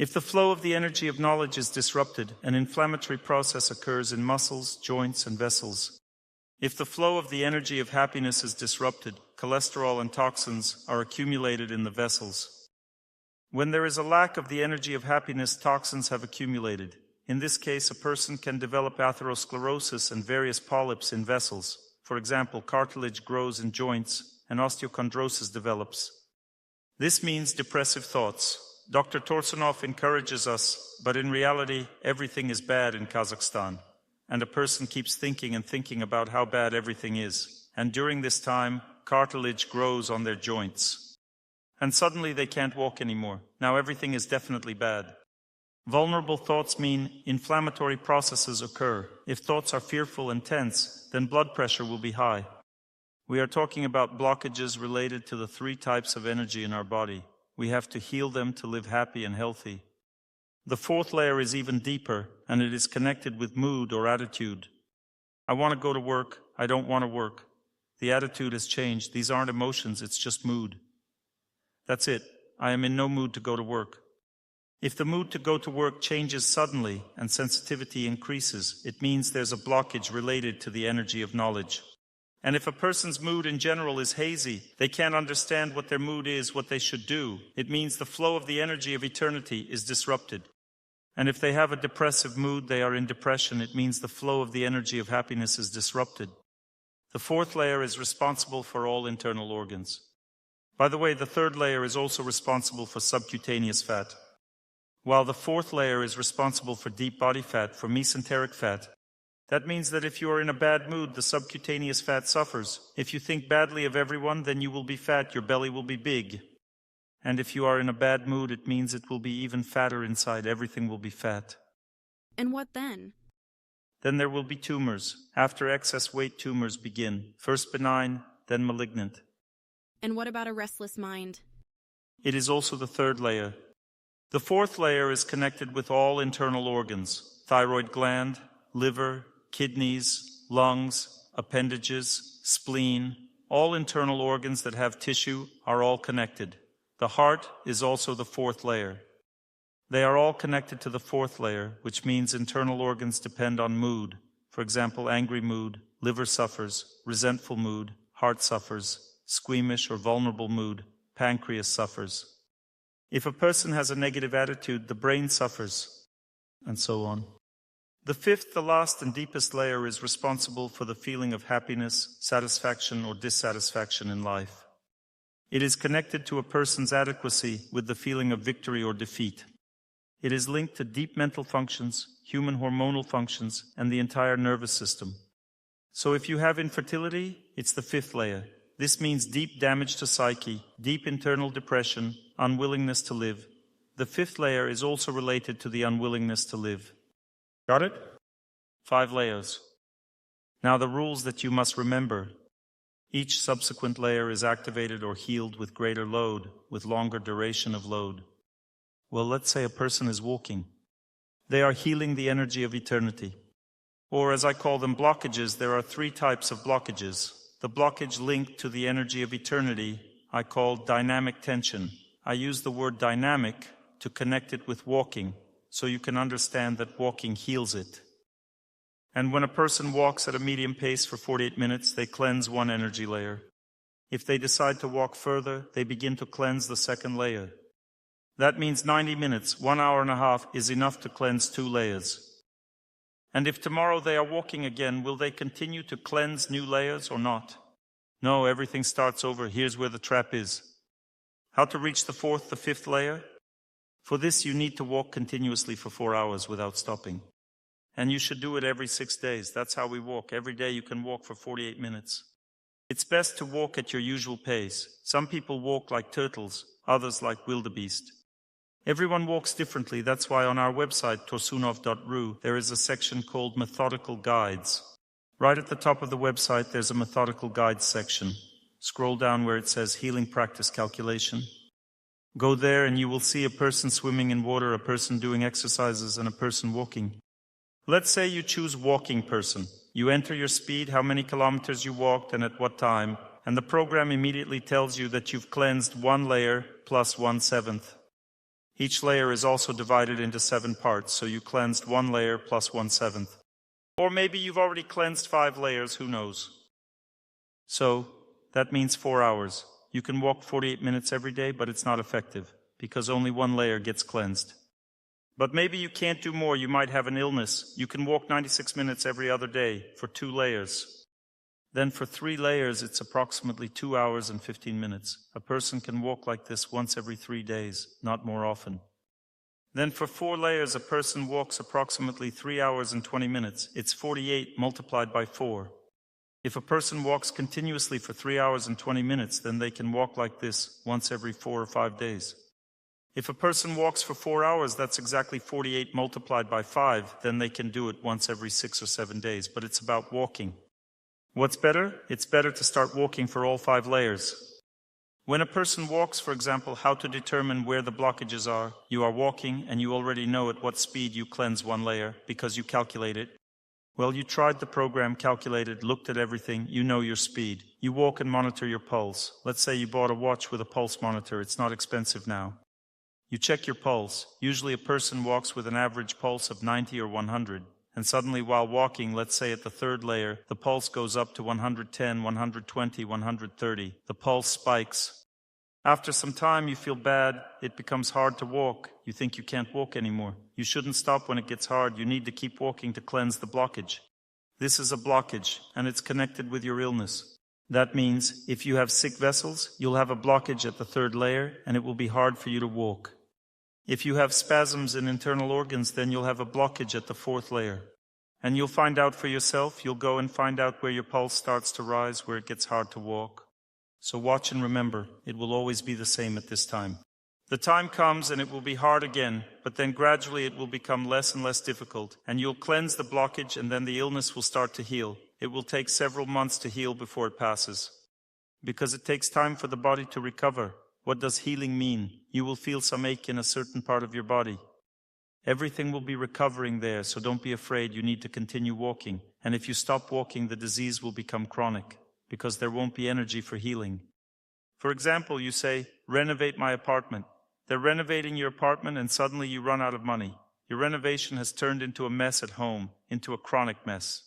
If the flow of the energy of knowledge is disrupted, an inflammatory process occurs in muscles, joints, and vessels. If the flow of the energy of happiness is disrupted, cholesterol and toxins are accumulated in the vessels. When there is a lack of the energy of happiness, toxins have accumulated. In this case, a person can develop atherosclerosis and various polyps in vessels. For example, cartilage grows in joints and osteochondrosis develops. This means depressive thoughts. Dr. Torsunov encourages us, but in reality, everything is bad in Kazakhstan. And a person keeps thinking and thinking about how bad everything is. And during this time, cartilage grows on their joints. And suddenly they can't walk anymore. Now everything is definitely bad. Vulnerable thoughts mean inflammatory processes occur. If thoughts are fearful and tense, then blood pressure will be high. We are talking about blockages related to the 3 types of energy in our body. We have to heal them to live happy and healthy. The 4th layer is even deeper, and it is connected with mood or attitude. I want to go to work. I don't want to work. The attitude has changed. These aren't emotions, it's just mood. That's it. I am in no mood to go to work. If the mood to go to work changes suddenly and sensitivity increases, it means there's a blockage related to the energy of knowledge. And if a person's mood in general is hazy, they can't understand what their mood is, what they should do, it means the flow of the energy of eternity is disrupted. And if they have a depressive mood, they are in depression, it means the flow of the energy of happiness is disrupted. The 4th layer is responsible for all internal organs. By the way, the 3rd layer is also responsible for subcutaneous fat. While the 4th layer is responsible for deep body fat, for mesenteric fat. That means that if you are in a bad mood, the subcutaneous fat suffers. If you think badly of everyone, then you will be fat, your belly will be big. And if you are in a bad mood, it means it will be even fatter inside, everything will be fat. And what then? Then there will be tumors. After excess weight, tumors begin. First benign, then malignant. And what about a restless mind? It is also the 3rd layer. The 4th layer is connected with all internal organs. Thyroid gland, liver, kidneys, lungs, appendages, spleen, all internal organs that have tissue are all connected. The heart is also the 4th layer. They are all connected to the 4th layer, which means internal organs depend on mood. For example, angry mood, liver suffers, resentful mood, heart suffers, squeamish or vulnerable mood, pancreas suffers. If a person has a negative attitude, the brain suffers, and so on. The 5th, the last and deepest layer is responsible for the feeling of happiness, satisfaction, or dissatisfaction in life. It is connected to a person's adequacy with the feeling of victory or defeat. It is linked to deep mental functions, human hormonal functions, and the entire nervous system. So if you have infertility, it's the 5th layer. This means deep damage to psyche, deep internal depression, unwillingness to live. The 5th layer is also related to the unwillingness to live. Got it? 5 layers. Now the rules that you must remember. Each subsequent layer is activated or healed with greater load, with longer duration of load. Well, let's say a person is walking. They are healing the energy of eternity. Or as I call them blockages, there are 3 types of blockages. The blockage linked to the energy of eternity I call dynamic tension. I use the word dynamic to connect it with walking, so you can understand that walking heals it. And when a person walks at a medium pace for 48 minutes, they cleanse one energy layer. If they decide to walk further, they begin to cleanse the 2nd layer. That means 90 minutes, 1 hour and a half, is enough to cleanse 2 layers. And if tomorrow they are walking again, will they continue to cleanse new layers or not? No, everything starts over. Here's where the trap is. How to reach the 4th, the 5th layer? For this, you need to walk continuously for 4 hours without stopping. And you should do it every 6 days. That's how we walk. Every day you can walk for 48 minutes. It's best to walk at your usual pace. Some people walk like turtles, others like wildebeest. Everyone walks differently. That's why on our website, torsunov.ru, there is a section called Methodical Guides. Right at the top of the website, there's a Methodical Guides section. Scroll down where it says Healing Practice Calculation. Go there and you will see a person swimming in water, a person doing exercises, and a person walking. Let's say you choose walking person. You enter your speed, how many kilometers you walked, and at what time, and the program immediately tells you that you've cleansed 1 layer plus 1/7. Each layer is also divided into 7 parts, so you cleansed 1 layer plus 1/7. Or maybe you've already cleansed 5 layers, who knows? So, that means 4 hours. You can walk 48 minutes every day, but it's not effective, because only 1 layer gets cleansed. But maybe you can't do more, you might have an illness. You can walk 96 minutes every other day for 2 layers. Then for 3 layers, it's approximately 2 hours and 15 minutes. A person can walk like this once every 3 days, not more often. Then for 4 layers, a person walks approximately 3 hours and 20 minutes. It's 48 multiplied by 4. If a person walks continuously for 3 hours and 20 minutes, then they can walk like this once every 4 or 5 days. If a person walks for 4 hours, that's exactly 48 multiplied by 5, then they can do it once every 6 or 7 days, but it's about walking. What's better? It's better to start walking for all 5 layers. When a person walks, for example, how to determine where the blockages are, you are walking and you already know at what speed you cleanse 1 layer because you calculate it. Well, you tried the program, calculated, looked at everything, you know your speed. You walk and monitor your pulse. Let's say you bought a watch with a pulse monitor, it's not expensive now. You check your pulse. Usually a person walks with an average pulse of 90 or 100, and suddenly while walking, let's say at the 3rd layer, the pulse goes up to 110, 120, 130. The pulse spikes. After some time you feel bad, it becomes hard to walk. You think you can't walk anymore. You shouldn't stop when it gets hard. You need to keep walking to cleanse the blockage. This is a blockage, and it's connected with your illness. That means if you have sick vessels, you'll have a blockage at the 3rd layer, and it will be hard for you to walk. If you have spasms in internal organs, then you'll have a blockage at the 4th layer. And you'll find out for yourself, you'll go and find out where your pulse starts to rise, where it gets hard to walk. So watch and remember, it will always be the same at this time. The time comes and it will be hard again, but then gradually it will become less and less difficult, and you'll cleanse the blockage and then the illness will start to heal. It will take several months to heal before it passes. Because it takes time for the body to recover. What does healing mean? You will feel some ache in a certain part of your body. Everything will be recovering there, so don't be afraid. You need to continue walking. And if you stop walking, the disease will become chronic, because there won't be energy for healing. For example, you say, renovate my apartment. They're renovating your apartment and suddenly you run out of money. Your renovation has turned into a mess at home, into a chronic mess.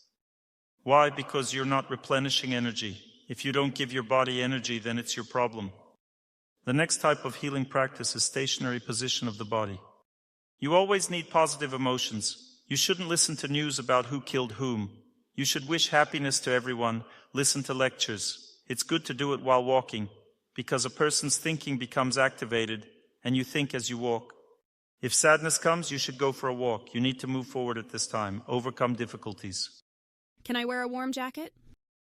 Why? Because you're not replenishing energy. If you don't give your body energy, then it's your problem. The next type of healing practice is stationary position of the body. You always need positive emotions. You shouldn't listen to news about who killed whom. You should wish happiness to everyone, listen to lectures. It's good to do it while walking, because a person's thinking becomes activated, and you think as you walk. If sadness comes, you should go for a walk. You need to move forward at this time, overcome difficulties. Can I wear a warm jacket?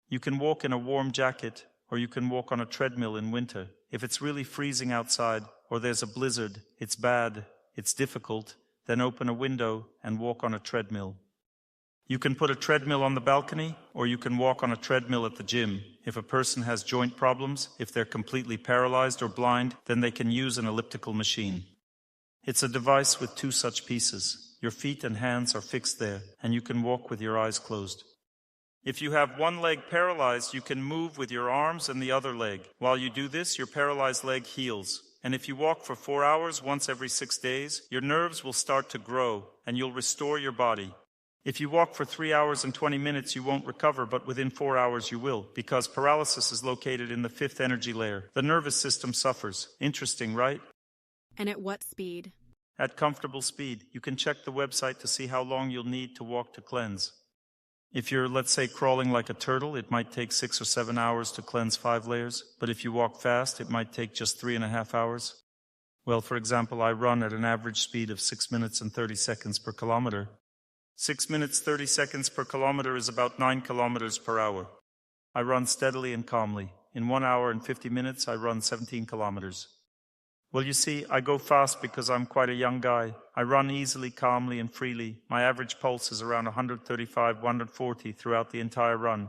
You can walk in a warm jacket, or you can walk on a treadmill in winter. If it's really freezing outside, or there's a blizzard, it's bad, it's difficult, then open a window and walk on a treadmill. You can put a treadmill on the balcony, or you can walk on a treadmill at the gym. If a person has joint problems, if they're completely paralyzed or blind, then they can use an elliptical machine. It's a device with 2 such pieces. Your feet and hands are fixed there, and you can walk with your eyes closed. If you have one leg paralyzed, you can move with your arms and the other leg. While you do this, your paralyzed leg heals. And if you walk for 4 hours once every 6 days, your nerves will start to grow, and you'll restore your body. If you walk for 3 hours and 20 minutes, you won't recover, but within 4 hours you will, because paralysis is located in the 5th energy layer. The nervous system suffers. Interesting, right? And at what speed? At comfortable speed. You can check the website to see how long you'll need to walk to cleanse. If you're, let's say, crawling like a turtle, it might take 6 or 7 hours to cleanse 5 layers, but if you walk fast, it might take just 3.5 hours. Well, for example, I run at an average speed of 6 minutes and 30 seconds per kilometer. 6 minutes 30 seconds per kilometer is about 9 kilometers per hour. I run steadily and calmly. In 1 hour and 50 minutes, I run 17 kilometers. Well, you see, I go fast because I'm quite a young guy. I run easily, calmly, and freely. My average pulse is around 135, 140 throughout the entire run.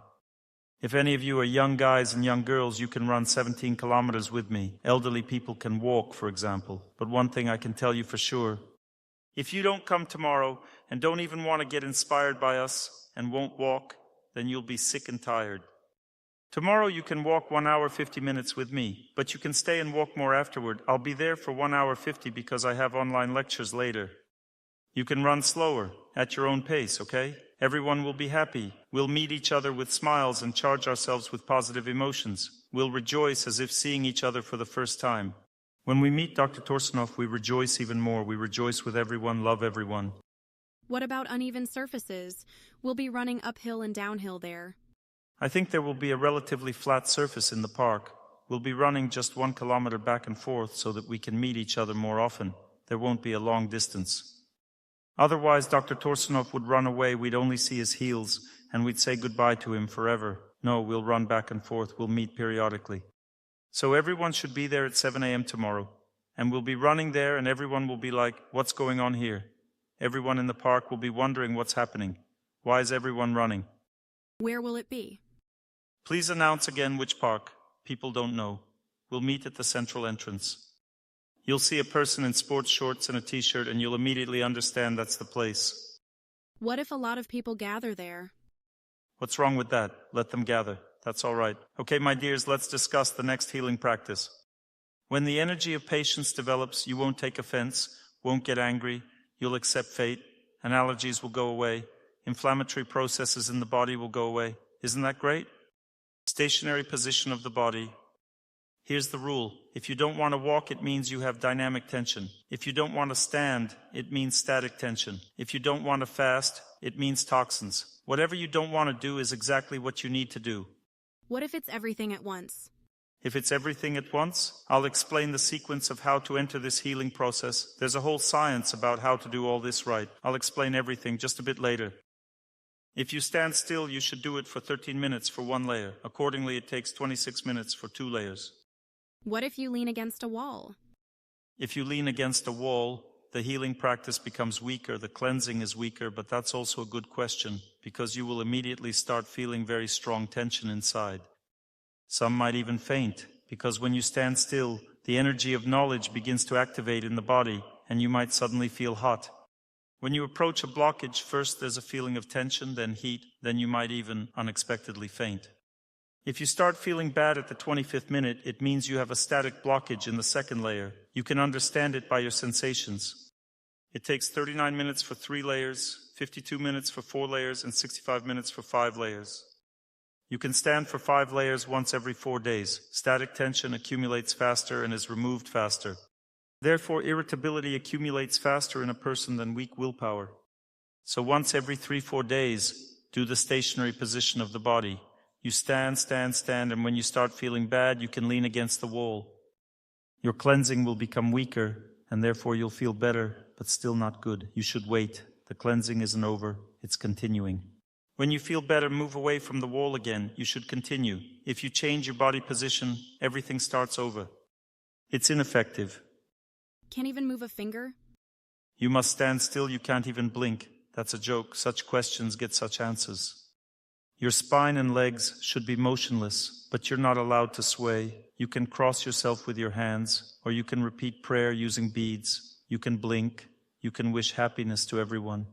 If any of you are young guys and young girls, you can run 17 kilometers with me. Elderly people can walk, for example. But one thing I can tell you for sure, if you don't come tomorrow and don't even want to get inspired by us and won't walk, then you'll be sick and tired. Tomorrow you can walk 1 hour 50 minutes with me, but you can stay and walk more afterward. I'll be there for 1 hour 50 because I have online lectures later. You can run slower, at your own pace, okay? Everyone will be happy. We'll meet each other with smiles and charge ourselves with positive emotions. We'll rejoice as if seeing each other for the first time. When we meet Dr. Torsunov, we rejoice even more. We rejoice with everyone, love everyone. What about uneven surfaces? We'll be running uphill and downhill there. I think there will be a relatively flat surface in the park. We'll be running just 1 kilometer back and forth so that we can meet each other more often. There won't be a long distance. Otherwise, Dr. Torsunov would run away. We'd only see his heels, and we'd say goodbye to him forever. No, we'll run back and forth. We'll meet periodically. So everyone should be there at 7 a.m. tomorrow. And we'll be running there, and everyone will be like, what's going on here? Everyone in the park will be wondering what's happening. Why is everyone running? Where will it be? Please announce again which park. People don't know. We'll meet at the central entrance. You'll see a person in sports shorts and a t-shirt, and you'll immediately understand that's the place. What if a lot of people gather there? What's wrong with that? Let them gather. That's all right. Okay, my dears, let's discuss the next healing practice. When the energy of patience develops, you won't take offense, won't get angry, you'll accept fate, and allergies will go away. Inflammatory processes in the body will go away. Isn't that great? Stationary position of the body. Here's the rule. If you don't want to walk, it means you have dynamic tension. If you don't want to stand, it means static tension. If you don't want to fast, it means toxins. Whatever you don't want to do is exactly what you need to do. What if it's everything at once? If it's everything at once, I'll explain the sequence of how to enter this healing process. There's a whole science about how to do all this right. I'll explain everything just a bit later. If you stand still, you should do it for 13 minutes for 1 layer. Accordingly, it takes 26 minutes for 2 layers. What if you lean against a wall? If you lean against a wall, the healing practice becomes weaker, the cleansing is weaker, but that's also a good question, because you will immediately start feeling very strong tension inside. Some might even faint, because when you stand still, the energy of knowledge begins to activate in the body, and you might suddenly feel hot. When you approach a blockage, first there's a feeling of tension, then heat, then you might even unexpectedly faint. If you start feeling bad at the 25th minute, it means you have a static blockage in the second layer. You can understand it by your sensations. It takes 39 minutes for 3 layers, 52 minutes for 4 layers, and 65 minutes for 5 layers. You can stand for 5 layers once every 4 days. Static tension accumulates faster and is removed faster. Therefore, irritability accumulates faster in a person than weak willpower. So once every 3-4 days, do the stationary position of the body. You stand, and when you start feeling bad, you can lean against the wall. Your cleansing will become weaker, and therefore you'll feel better, but still not good. You should wait. The cleansing isn't over. It's continuing. When you feel better, move away from the wall again. You should continue. If you change your body position, everything starts over. It's ineffective. Can't even move a finger? You must stand still. You can't even blink. That's a joke. Such questions get such answers. Your spine and legs should be motionless, but you're not allowed to sway. You can cross yourself with your hands, or you can repeat prayer using beads. You can blink. You can wish happiness to everyone.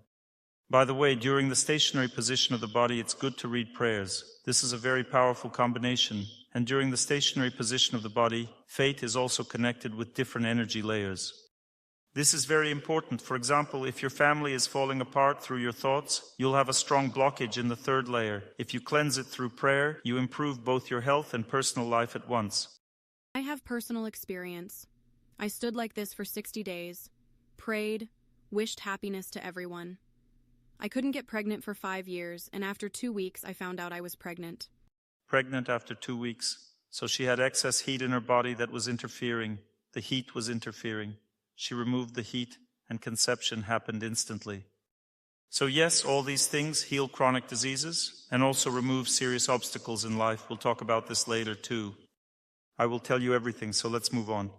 By the way, during the stationary position of the body, it's good to read prayers. This is a very powerful combination. And during the stationary position of the body, fate is also connected with different energy layers. This is very important. For example, if your family is falling apart through your thoughts, you'll have a strong blockage in the 3rd layer. If you cleanse it through prayer, you improve both your health and personal life at once. I have personal experience. I stood like this for 60 days, prayed, wished happiness to everyone. I couldn't get pregnant for 5 years, and after 2 weeks, I found out I was pregnant. Pregnant after 2 weeks. So she had excess heat in her body that was interfering. The heat was interfering. She removed the heat, and conception happened instantly. So yes, all these things heal chronic diseases and also remove serious obstacles in life. We'll talk about this later too. I will tell you everything, so let's move on.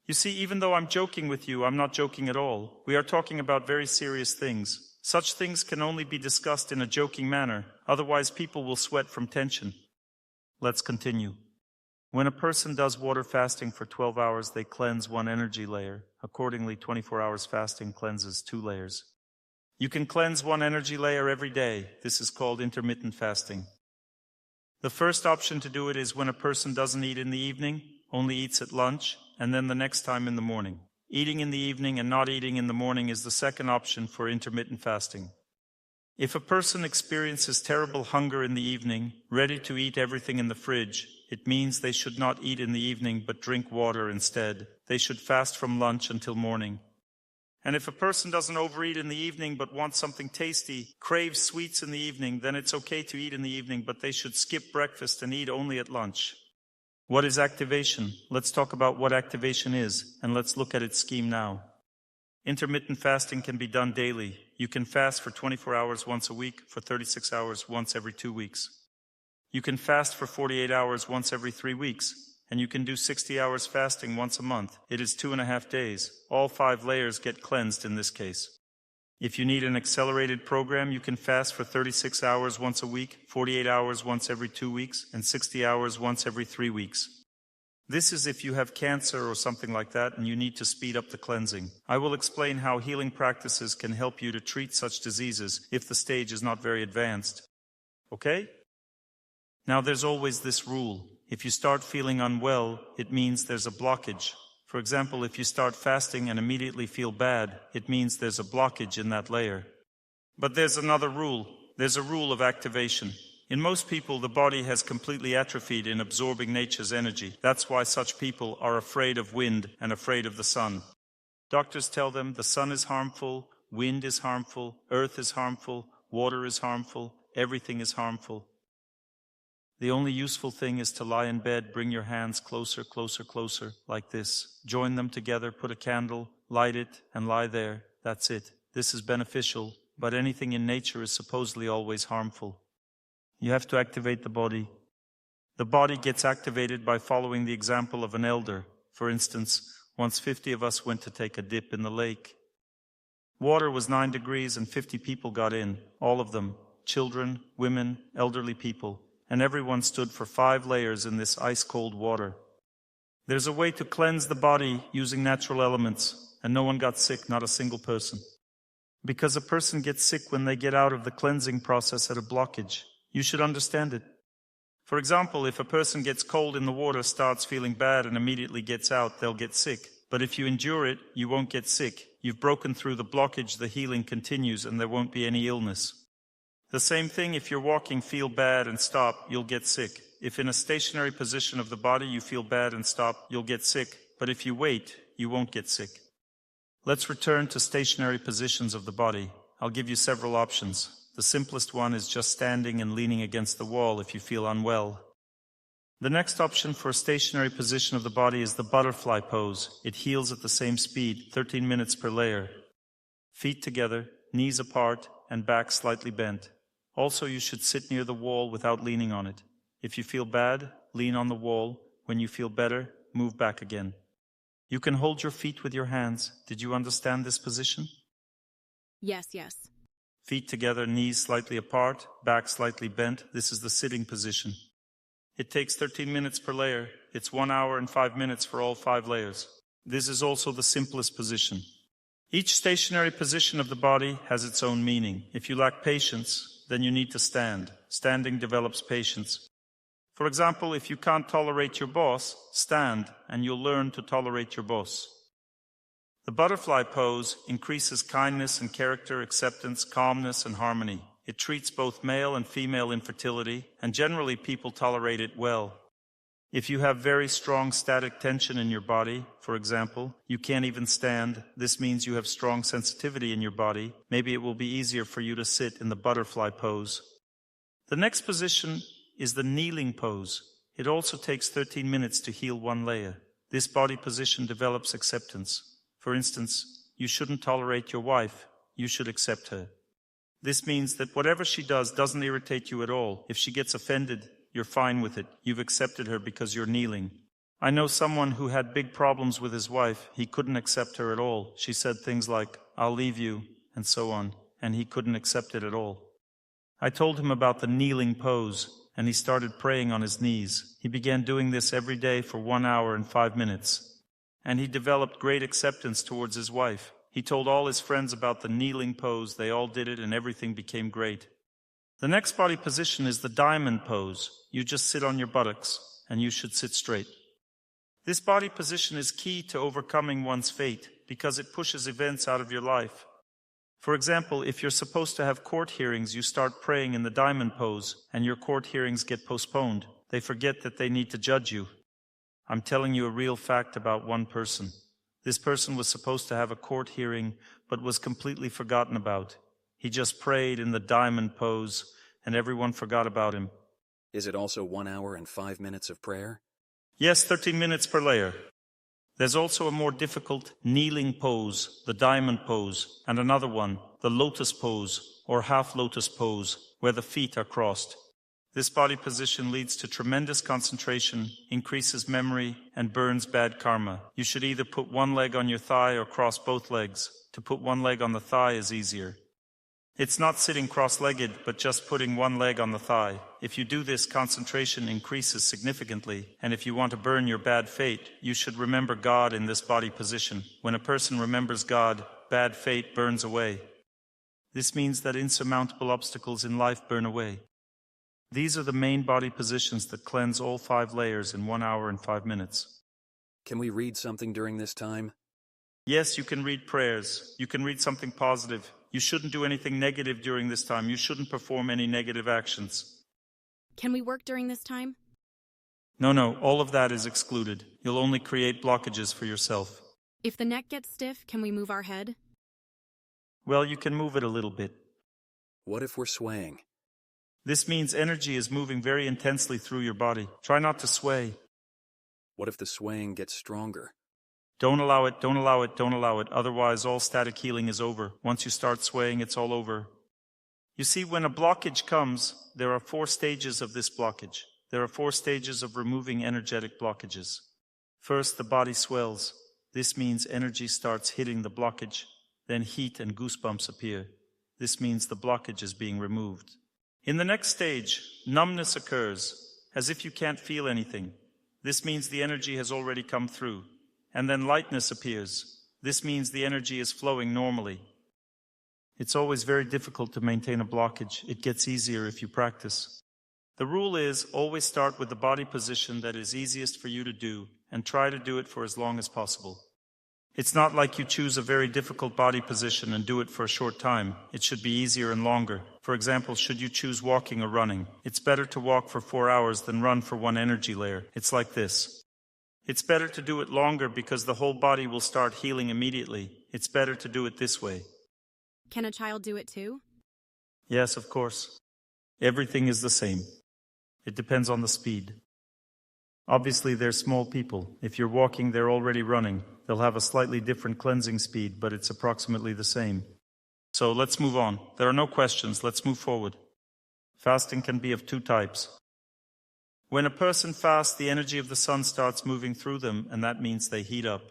You see, even though I'm joking with you, I'm not joking at all. We are talking about very serious things. Such things can only be discussed in a joking manner, otherwise people will sweat from tension. Let's continue. When a person does water fasting for 12 hours, they cleanse 1 energy layer. Accordingly, 24 hours fasting cleanses 2 layers. You can cleanse 1 energy layer every day. This is called intermittent fasting. The first option to do it is when a person doesn't eat in the evening, only eats at lunch, and then the next time in the morning. Eating in the evening and not eating in the morning is the second option for intermittent fasting. If a person experiences terrible hunger in the evening, ready to eat everything in the fridge, it means they should not eat in the evening but drink water instead. They should fast from lunch until morning. And if a person doesn't overeat in the evening but wants something tasty, craves sweets in the evening, then it's okay to eat in the evening, but they should skip breakfast and eat only at lunch. What is activation? Let's talk about what activation is, and let's look at its scheme now. Intermittent fasting can be done daily. You can fast for 24 hours once a week, for 36 hours once every 2 weeks. You can fast for 48 hours once every 3 weeks. And you can do 60 hours fasting once a month. It is 2.5 days. All 5 layers get cleansed in this case. If you need an accelerated program, you can fast for 36 hours once a week, 48 hours once every 2 weeks, and 60 hours once every 3 weeks. This is if you have cancer or something like that and you need to speed up the cleansing. I will explain how healing practices can help you to treat such diseases if the stage is not very advanced. Okay? Now there's always this rule. If you start feeling unwell, it means there's a blockage. For example, if you start fasting and immediately feel bad, it means there's a blockage in that layer. But there's another rule. There's a rule of activation. In most people, the body has completely atrophied in absorbing nature's energy. That's why such people are afraid of wind and afraid of the sun. Doctors tell them the sun is harmful, wind is harmful, earth is harmful, water is harmful, everything is harmful. The only useful thing is to lie in bed, bring your hands closer, closer, closer, like this. Join them together, put a candle, light it, and lie there. That's it. This is beneficial, but anything in nature is supposedly always harmful. You have to activate the body. The body gets activated by following the example of an elder. For instance, once 50 of us went to take a dip in the lake. Water was 9 degrees and 50 people got in, all of them, children, women, elderly people. And everyone stood for 5 layers in this ice-cold water. There's a way to cleanse the body using natural elements, and no one got sick, not a single person. Because a person gets sick when they get out of the cleansing process at a blockage. You should understand it. For example, if a person gets cold in the water, starts feeling bad, and immediately gets out, they'll get sick. But if you endure it, you won't get sick. You've broken through the blockage, the healing continues, and there won't be any illness. The same thing, if you're walking, feel bad and stop, you'll get sick. If in a stationary position of the body you feel bad and stop, you'll get sick. But if you wait, you won't get sick. Let's return to stationary positions of the body. I'll give you several options. The simplest one is just standing and leaning against the wall if you feel unwell. The next option for a stationary position of the body is the butterfly pose. It heals at the same speed, 13 minutes per layer. Feet together, knees apart, and back slightly bent. Also, you should sit near the wall without leaning on it. If you feel bad, lean on the wall. When you feel better, move back again. You can hold your feet with your hands. Did you understand this position? Yes. Feet together, knees slightly apart, back slightly bent. This is the sitting position. It takes 13 minutes per layer. It's 1 hour and 5 minutes for all 5 layers. This is also the simplest position. Each stationary position of the body has its own meaning. If you lack patience, then you need to stand. Standing develops patience. For example, if you can't tolerate your boss, stand, and you'll learn to tolerate your boss. The butterfly pose increases kindness and character, acceptance, calmness, and harmony. It treats both male and female infertility, and generally people tolerate it well. If you have very strong static tension in your body, for example, you can't even stand, this means you have strong sensitivity in your body. Maybe it will be easier for you to sit in the butterfly pose. The next position is the kneeling pose. It also takes 13 minutes to heal 1 layer. This body position develops acceptance. For instance, you shouldn't tolerate your wife. You should accept her. This means that whatever she does doesn't irritate you at all. If she gets offended, you're fine with it. You've accepted her because you're kneeling. I know someone who had big problems with his wife. He couldn't accept her at all. She said things like, "I'll leave you," and so on, and he couldn't accept it at all. I told him about the kneeling pose, and he started praying on his knees. He began doing this every day for 1 hour and 5 minutes. And he developed great acceptance towards his wife. He told all his friends about the kneeling pose. They all did it, and everything became great. The next body position is the diamond pose. You just sit on your buttocks, and you should sit straight. This body position is key to overcoming one's fate because it pushes events out of your life. For example, if you're supposed to have court hearings, you start praying in the diamond pose, and your court hearings get postponed. They forget that they need to judge you. I'm telling you a real fact about one person. This person was supposed to have a court hearing, but was completely forgotten about. He just prayed in the diamond pose, and everyone forgot about him. Is it also 1 hour and 5 minutes of prayer? Yes, 13 minutes per layer. There's also a more difficult kneeling pose, the diamond pose, and another one, the lotus pose, or half lotus pose, where the feet are crossed. This body position leads to tremendous concentration, increases memory, and burns bad karma. You should either put one leg on your thigh or cross both legs. To put one leg on the thigh is easier. It's not sitting cross-legged, but just putting one leg on the thigh. If you do this, concentration increases significantly, and if you want to burn your bad fate, you should remember God in this body position. When a person remembers God, bad fate burns away. This means that insurmountable obstacles in life burn away. These are the main body positions that cleanse all 5 layers in 1 hour and 5 minutes. Can we read something during this time? Yes, you can read prayers. You can read something positive. You shouldn't do anything negative during this time. You shouldn't perform any negative actions. Can we work during this time? No, all of that is excluded. You'll only create blockages for yourself. If the neck gets stiff, can we move our head? Well, you can move it a little bit. What if we're swaying? This means energy is moving very intensely through your body. Try not to sway. What if the swaying gets stronger? Don't allow it, don't allow it, don't allow it. Otherwise, all static healing is over. Once you start swaying, it's all over. You see, when a blockage comes, there are 4 stages of this blockage. There are 4 stages of removing energetic blockages. First, the body swells. This means energy starts hitting the blockage. Then heat and goosebumps appear. This means the blockage is being removed. In the next stage, numbness occurs, as if you can't feel anything. This means the energy has already come through. And then lightness appears. This means the energy is flowing normally. It's always very difficult to maintain a blockage. It gets easier if you practice. The rule is always start with the body position that is easiest for you to do and try to do it for as long as possible. It's not like you choose a very difficult body position and do it for a short time. It should be easier and longer. For example, should you choose walking or running, it's better to walk for 4 hours than run for 1 energy layer. It's like this. It's better to do it longer because the whole body will start healing immediately. It's better to do it this way. Can a child do it too? Yes, of course. Everything is the same. It depends on the speed. Obviously, they're small people. If you're walking, they're already running. They'll have a slightly different cleansing speed, but it's approximately the same. So let's move on. There are no questions. Let's move forward. Fasting can be of 2 types. When a person fasts, the energy of the sun starts moving through them, and that means they heat up.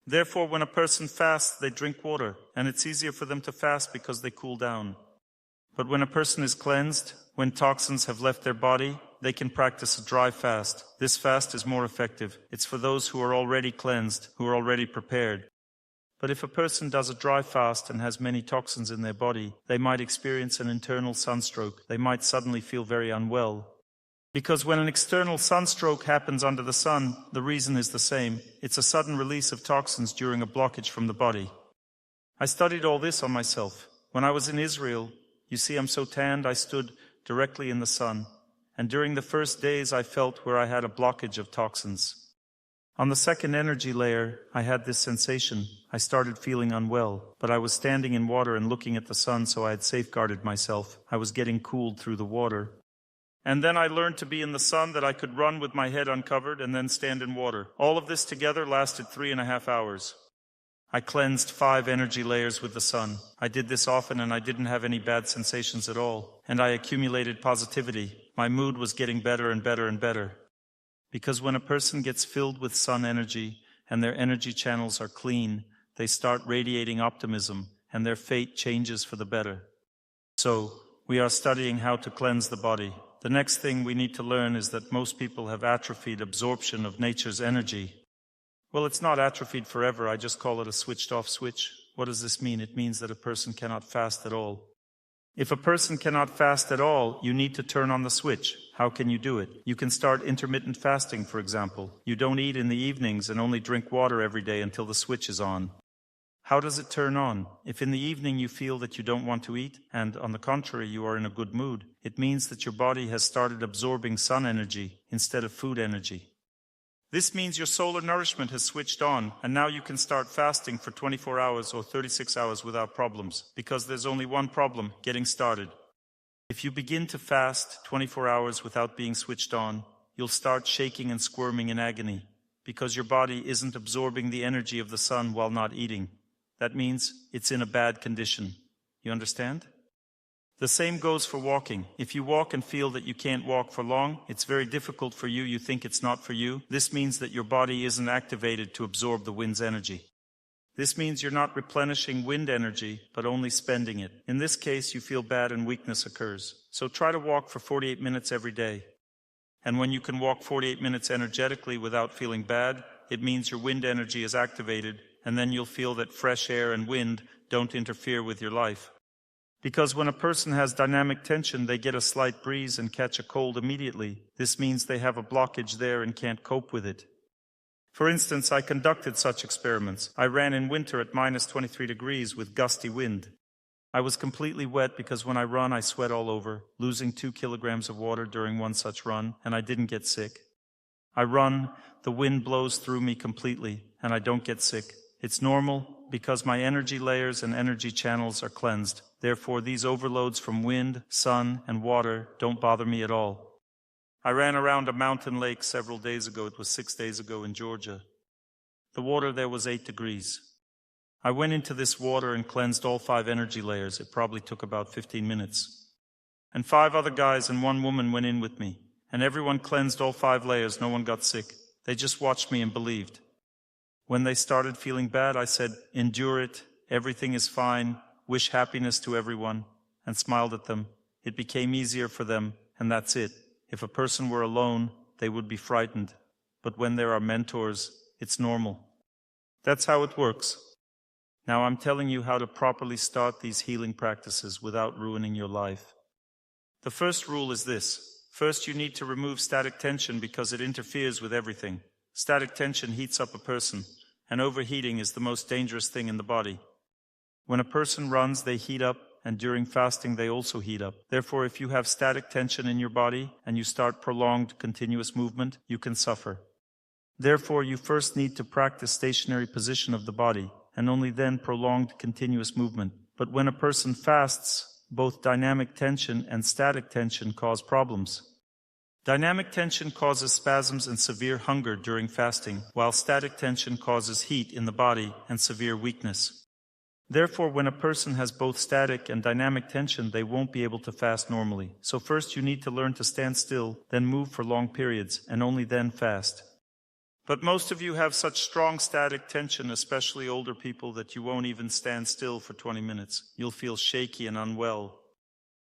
Therefore, when a person fasts, they drink water, and it's easier for them to fast because they cool down. But when a person is cleansed, when toxins have left their body, they can practice a dry fast. This fast is more effective. It's for those who are already cleansed, who are already prepared. But if a person does a dry fast and has many toxins in their body, they might experience an internal sunstroke. They might suddenly feel very unwell. Because when an external sunstroke happens under the sun, the reason is the same. It's a sudden release of toxins during a blockage from the body. I studied all this on myself. When I was in Israel, you see I'm so tanned, I stood directly in the sun. And during the first days, I felt where I had a blockage of toxins. On the second energy layer, I had this sensation. I started feeling unwell, but I was standing in water and looking at the sun, so I had safeguarded myself. I was getting cooled through the water. And then I learned to be in the sun, that I could run with my head uncovered and then stand in water. All of this together lasted 3.5 hours. I cleansed 5 energy layers with the sun. I did this often and I didn't have any bad sensations at all. And I accumulated positivity. My mood was getting better and better and better. Because when a person gets filled with sun energy and their energy channels are clean, they start radiating optimism and their fate changes for the better. So, we are studying how to cleanse the body. The next thing we need to learn is that most people have atrophied absorption of nature's energy. Well, it's not atrophied forever. I just call it a switched-off switch. What does this mean? It means that a person cannot fast at all. If a person cannot fast at all, you need to turn on the switch. How can you do it? You can start intermittent fasting, for example. You don't eat in the evenings and only drink water every day until the switch is on. How does it turn on? If in the evening you feel that you don't want to eat, and on the contrary you are in a good mood, it means that your body has started absorbing sun energy instead of food energy. This means your solar nourishment has switched on, and now you can start fasting for 24 hours or 36 hours without problems, because there's only one problem: getting started. If you begin to fast 24 hours without being switched on, you'll start shaking and squirming in agony, because your body isn't absorbing the energy of the sun while not eating. That means it's in a bad condition. You understand? The same goes for walking. If you walk and feel that you can't walk for long, it's very difficult for you, you think it's not for you, this means that your body isn't activated to absorb the wind's energy. This means you're not replenishing wind energy, but only spending it. In this case, you feel bad and weakness occurs. So try to walk for 48 minutes every day. And when you can walk 48 minutes energetically without feeling bad, it means your wind energy is activated, and then you'll feel that fresh air and wind don't interfere with your life. Because when a person has dynamic tension, they get a slight breeze and catch a cold immediately. This means they have a blockage there and can't cope with it. For instance, I conducted such experiments. I ran in winter at -23 degrees with gusty wind. I was completely wet because when I run, I sweat all over, losing 2 kilograms of water during one such run, and I didn't get sick. I run, the wind blows through me completely, and I don't get sick. It's normal because my energy layers and energy channels are cleansed. Therefore, these overloads from wind, sun, and water don't bother me at all. I ran around a mountain lake several days ago. It was 6 days ago in Georgia. The water there was 8 degrees. I went into this water and cleansed all 5 energy layers. It probably took about 15 minutes. And 5 other guys and 1 woman went in with me. And everyone cleansed all 5 layers. No one got sick. They just watched me and believed. When they started feeling bad, I said, "Endure it. Everything is fine. Wish happiness to everyone," and smiled at them. It became easier for them, and that's it. If a person were alone, they would be frightened. But when there are mentors, it's normal. That's how it works. Now I'm telling you how to properly start these healing practices without ruining your life. The first rule is this. First, you need to remove static tension because it interferes with everything. Static tension heats up a person, and overheating is the most dangerous thing in the body. When a person runs, they heat up, and during fasting they also heat up. Therefore, if you have static tension in your body and you start prolonged continuous movement, you can suffer. Therefore, you first need to practice stationary position of the body, and only then prolonged continuous movement. But when a person fasts, both dynamic tension and static tension cause problems. Dynamic tension causes spasms and severe hunger during fasting, while static tension causes heat in the body and severe weakness. Therefore, when a person has both static and dynamic tension, they won't be able to fast normally. So first you need to learn to stand still, then move for long periods, and only then fast. But most of you have such strong static tension, especially older people, that you won't even stand still for 20 minutes. You'll feel shaky and unwell.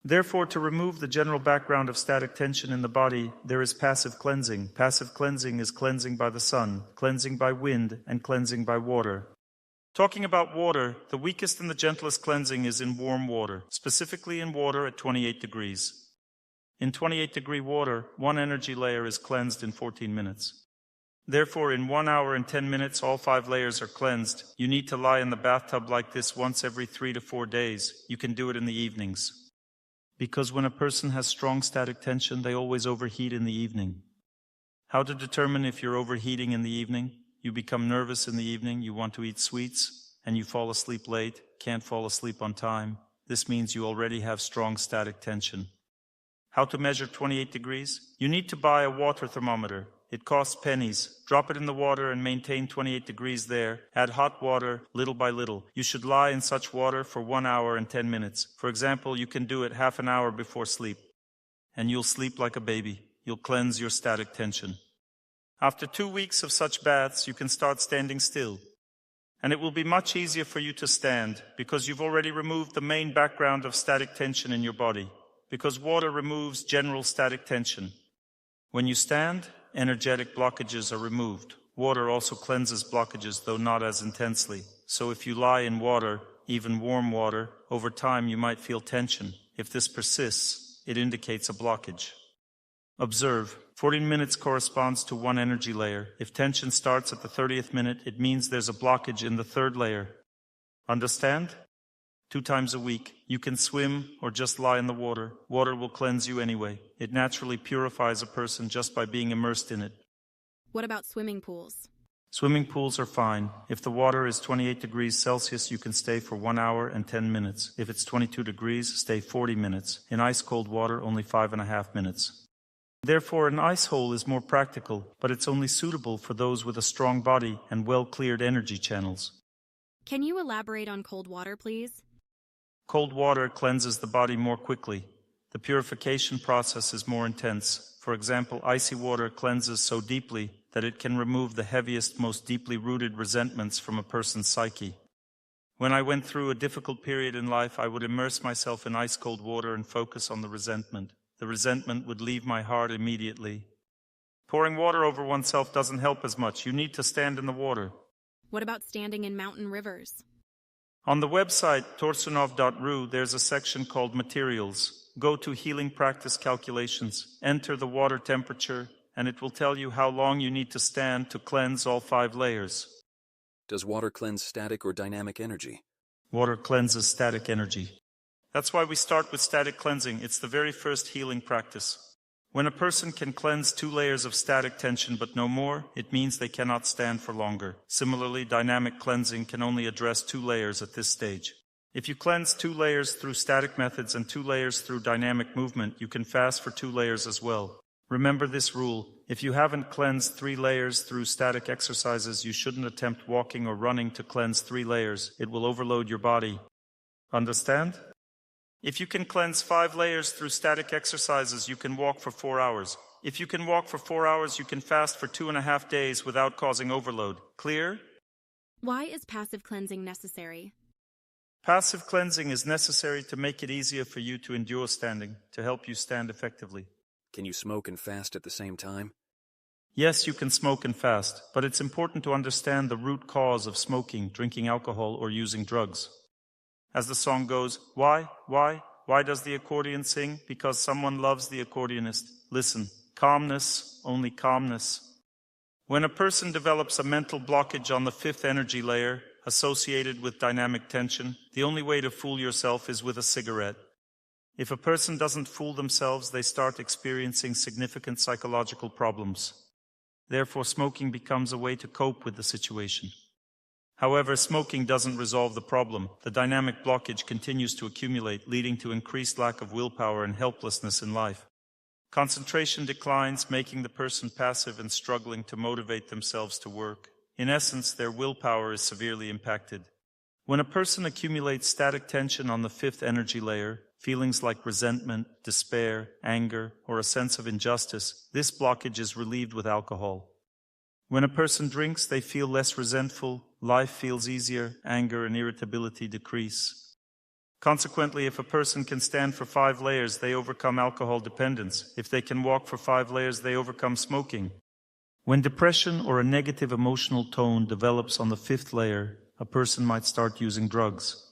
Therefore, to remove the general background of static tension in the body, there is passive cleansing. Passive cleansing is cleansing by the sun, cleansing by wind, and cleansing by water. Talking about water, the weakest and the gentlest cleansing is in warm water, specifically in water at 28 degrees. In 28-degree water, 1 energy layer is cleansed in 14 minutes. Therefore, in 1 hour and 10 minutes, all 5 layers are cleansed. You need to lie in the bathtub like this once every 3 to 4 days. You can do it in the evenings. Because when a person has strong static tension, they always overheat in the evening. How to determine if you're overheating in the evening? You become nervous in the evening, you want to eat sweets, and you fall asleep late, can't fall asleep on time. This means you already have strong static tension. How to measure 28 degrees? You need to buy a water thermometer. It costs pennies. Drop it in the water and maintain 28 degrees there. Add hot water little by little. You should lie in such water for 1 hour and 10 minutes. For example, you can do it half an hour before sleep. And you'll sleep like a baby. You'll cleanse your static tension. After 2 weeks of such baths, you can start standing still. And it will be much easier for you to stand because you've already removed the main background of static tension in your body. Because water removes general static tension. When you stand, energetic blockages are removed. Water also cleanses blockages, though not as intensely. So if you lie in water, even warm water, over time you might feel tension. If this persists, it indicates a blockage. Observe, 14 minutes corresponds to one energy layer. If tension starts at the 30th minute, it means there's a blockage in the third layer. Understand? 2 times a week. You can swim or just lie in the water. Water will cleanse you anyway. It naturally purifies a person just by being immersed in it. What about swimming pools? Swimming pools are fine. If the water is 28 degrees Celsius, you can stay for 1 hour and 10 minutes. If it's 22 degrees, stay 40 minutes. In ice-cold water, only 5.5 minutes. Therefore, an ice hole is more practical, but it's only suitable for those with a strong body and well-cleared energy channels. Can you elaborate on cold water, please? Cold water cleanses the body more quickly. The purification process is more intense. For example, icy water cleanses so deeply that it can remove the heaviest, most deeply rooted resentments from a person's psyche. When I went through a difficult period in life, I would immerse myself in ice-cold water and focus on the resentment. The resentment would leave my heart immediately. Pouring water over oneself doesn't help as much. You need to stand in the water. What about standing in mountain rivers? On the website torsunov.ru, there's a section called Materials. Go to Healing Practice Calculations, enter the water temperature, and it will tell you how long you need to stand to cleanse all 5 layers. Does water cleanse static or dynamic energy? Water cleanses static energy. That's why we start with static cleansing. It's the very first healing practice. When a person can cleanse 2 layers of static tension but no more, it means they cannot stand for longer. Similarly, dynamic cleansing can only address 2 layers at this stage. If you cleanse 2 layers through static methods and 2 layers through dynamic movement, you can fast for 2 layers as well. Remember this rule: if you haven't cleansed 3 layers through static exercises, you shouldn't attempt walking or running to cleanse 3 layers. It will overload your body. Understand? If you can cleanse 5 layers through static exercises, you can walk for 4 hours. If you can walk for 4 hours, you can fast for 2.5 days without causing overload. Clear? Why is passive cleansing necessary? Passive cleansing is necessary to make it easier for you to endure standing, to help you stand effectively. Can you smoke and fast at the same time? Yes, you can smoke and fast, but it's important to understand the root cause of smoking, drinking alcohol, or using drugs. As the song goes, why does the accordion sing? Because someone loves the accordionist. Listen, calmness, only calmness. When a person develops a mental blockage on the 5th energy layer, associated with dynamic tension, the only way to fool yourself is with a cigarette. If a person doesn't fool themselves, they start experiencing significant psychological problems. Therefore, smoking becomes a way to cope with the situation. However, smoking doesn't resolve the problem. The dynamic blockage continues to accumulate, leading to increased lack of willpower and helplessness in life. Concentration declines, making the person passive and struggling to motivate themselves to work. In essence, their willpower is severely impacted. When a person accumulates static tension on the 5th energy layer, feelings like resentment, despair, anger, or a sense of injustice, this blockage is relieved with alcohol. When a person drinks, they feel less resentful, life feels easier, anger and irritability decrease. Consequently, if a person can stand for 5 layers, they overcome alcohol dependence. If they can walk for 5 layers, they overcome smoking. When depression or a negative emotional tone develops on the 5th layer, a person might start using drugs.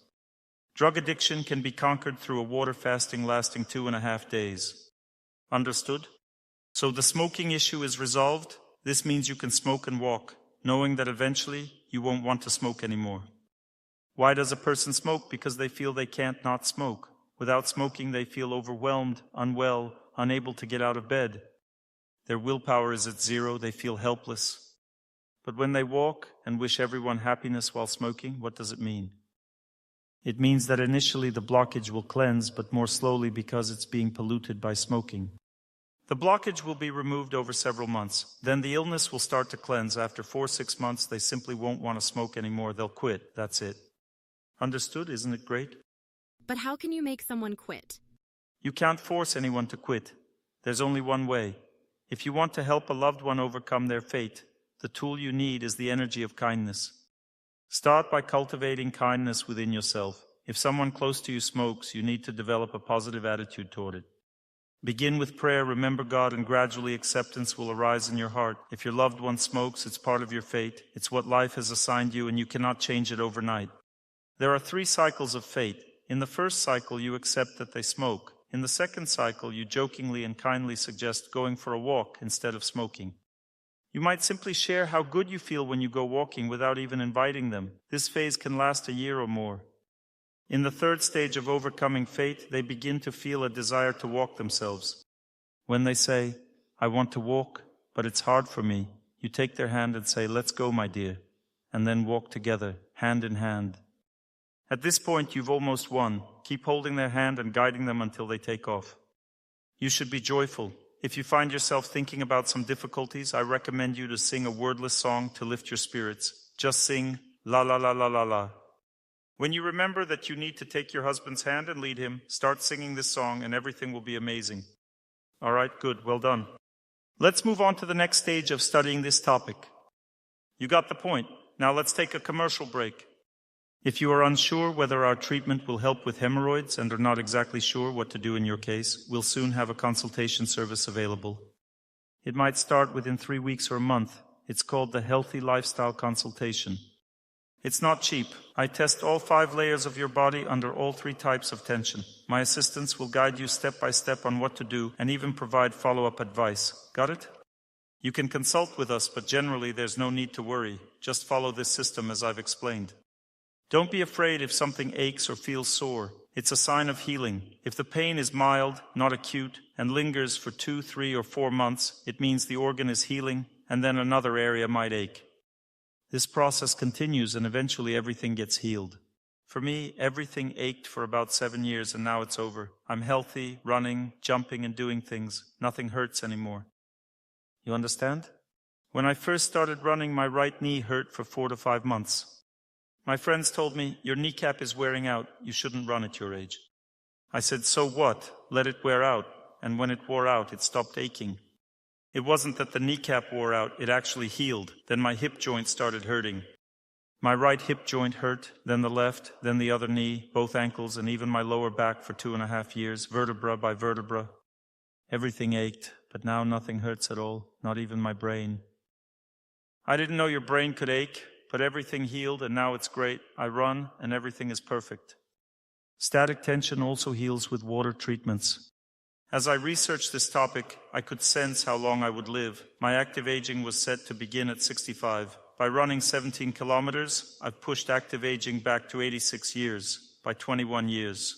Drug addiction can be conquered through a water fasting lasting 2.5 days. Understood? So the smoking issue is resolved. This means you can smoke and walk, knowing that eventually you won't want to smoke anymore. Why does a person smoke? Because they feel they can't not smoke. Without smoking, they feel overwhelmed, unwell, unable to get out of bed. Their willpower is at 0, they feel helpless. But when they walk and wish everyone happiness while smoking, what does it mean? It means that initially the blockage will cleanse, but more slowly because it's being polluted by smoking. The blockage will be removed over several months. Then the illness will start to cleanse. After 4-6 months, they simply won't want to smoke anymore. They'll quit. That's it. Understood? Isn't it great? But how can you make someone quit? You can't force anyone to quit. There's only one way. If you want to help a loved one overcome their fate, the tool you need is the energy of kindness. Start by cultivating kindness within yourself. If someone close to you smokes, you need to develop a positive attitude toward it. Begin with prayer, remember God, and gradually acceptance will arise in your heart. If your loved one smokes, it's part of your fate. It's what life has assigned you, and you cannot change it overnight. There are 3 cycles of fate. In the first cycle, you accept that they smoke. In the second cycle, you jokingly and kindly suggest going for a walk instead of smoking. You might simply share how good you feel when you go walking without even inviting them. This phase can last a year or more. In the third stage of overcoming fate, they begin to feel a desire to walk themselves. When they say, "I want to walk, but it's hard for me," you take their hand and say, "Let's go, my dear," and then walk together, hand in hand. At this point, you've almost won. Keep holding their hand and guiding them until they take off. You should be joyful. If you find yourself thinking about some difficulties, I recommend you to sing a wordless song to lift your spirits. Just sing, la la la la la la. When you remember that you need to take your husband's hand and lead him, start singing this song and everything will be amazing. All right, good, well done. Let's move on to the next stage of studying this topic. You got the point. Now let's take a commercial break. If you are unsure whether our treatment will help with hemorrhoids and are not exactly sure what to do in your case, we'll soon have a consultation service available. It might start within 3 weeks or a month. It's called the Healthy Lifestyle Consultation. It's not cheap. I test all 5 layers of your body under all 3 types of tension. My assistants will guide you step by step on what to do and even provide follow-up advice. Got it? You can consult with us, but generally there's no need to worry. Just follow this system as I've explained. Don't be afraid if something aches or feels sore. It's a sign of healing. If the pain is mild, not acute, and lingers for 2, 3, or 4 months, it means the organ is healing, and then another area might ache. This process continues, and eventually everything gets healed. For me, everything ached for about 7 years, and now it's over. I'm healthy, running, jumping, and doing things. Nothing hurts anymore. You understand? When I first started running, my right knee hurt for 4 to 5 months. My friends told me, "Your kneecap is wearing out. You shouldn't run at your age." I said, "So what? Let it wear out." And when it wore out, it stopped aching. It wasn't that the kneecap wore out, it actually healed. Then my hip joint started hurting. My right hip joint hurt, then the left, then the other knee, both ankles, and even my lower back for 2.5 years, vertebra by vertebra. Everything ached, but now nothing hurts at all, not even my brain. I didn't know your brain could ache. But everything healed, and now it's great. I run, and everything is perfect. Static tension also heals with water treatments. As I researched this topic, I could sense how long I would live. My active aging was set to begin at 65. By running 17 kilometers, I've pushed active aging back to 86 years, by 21 years.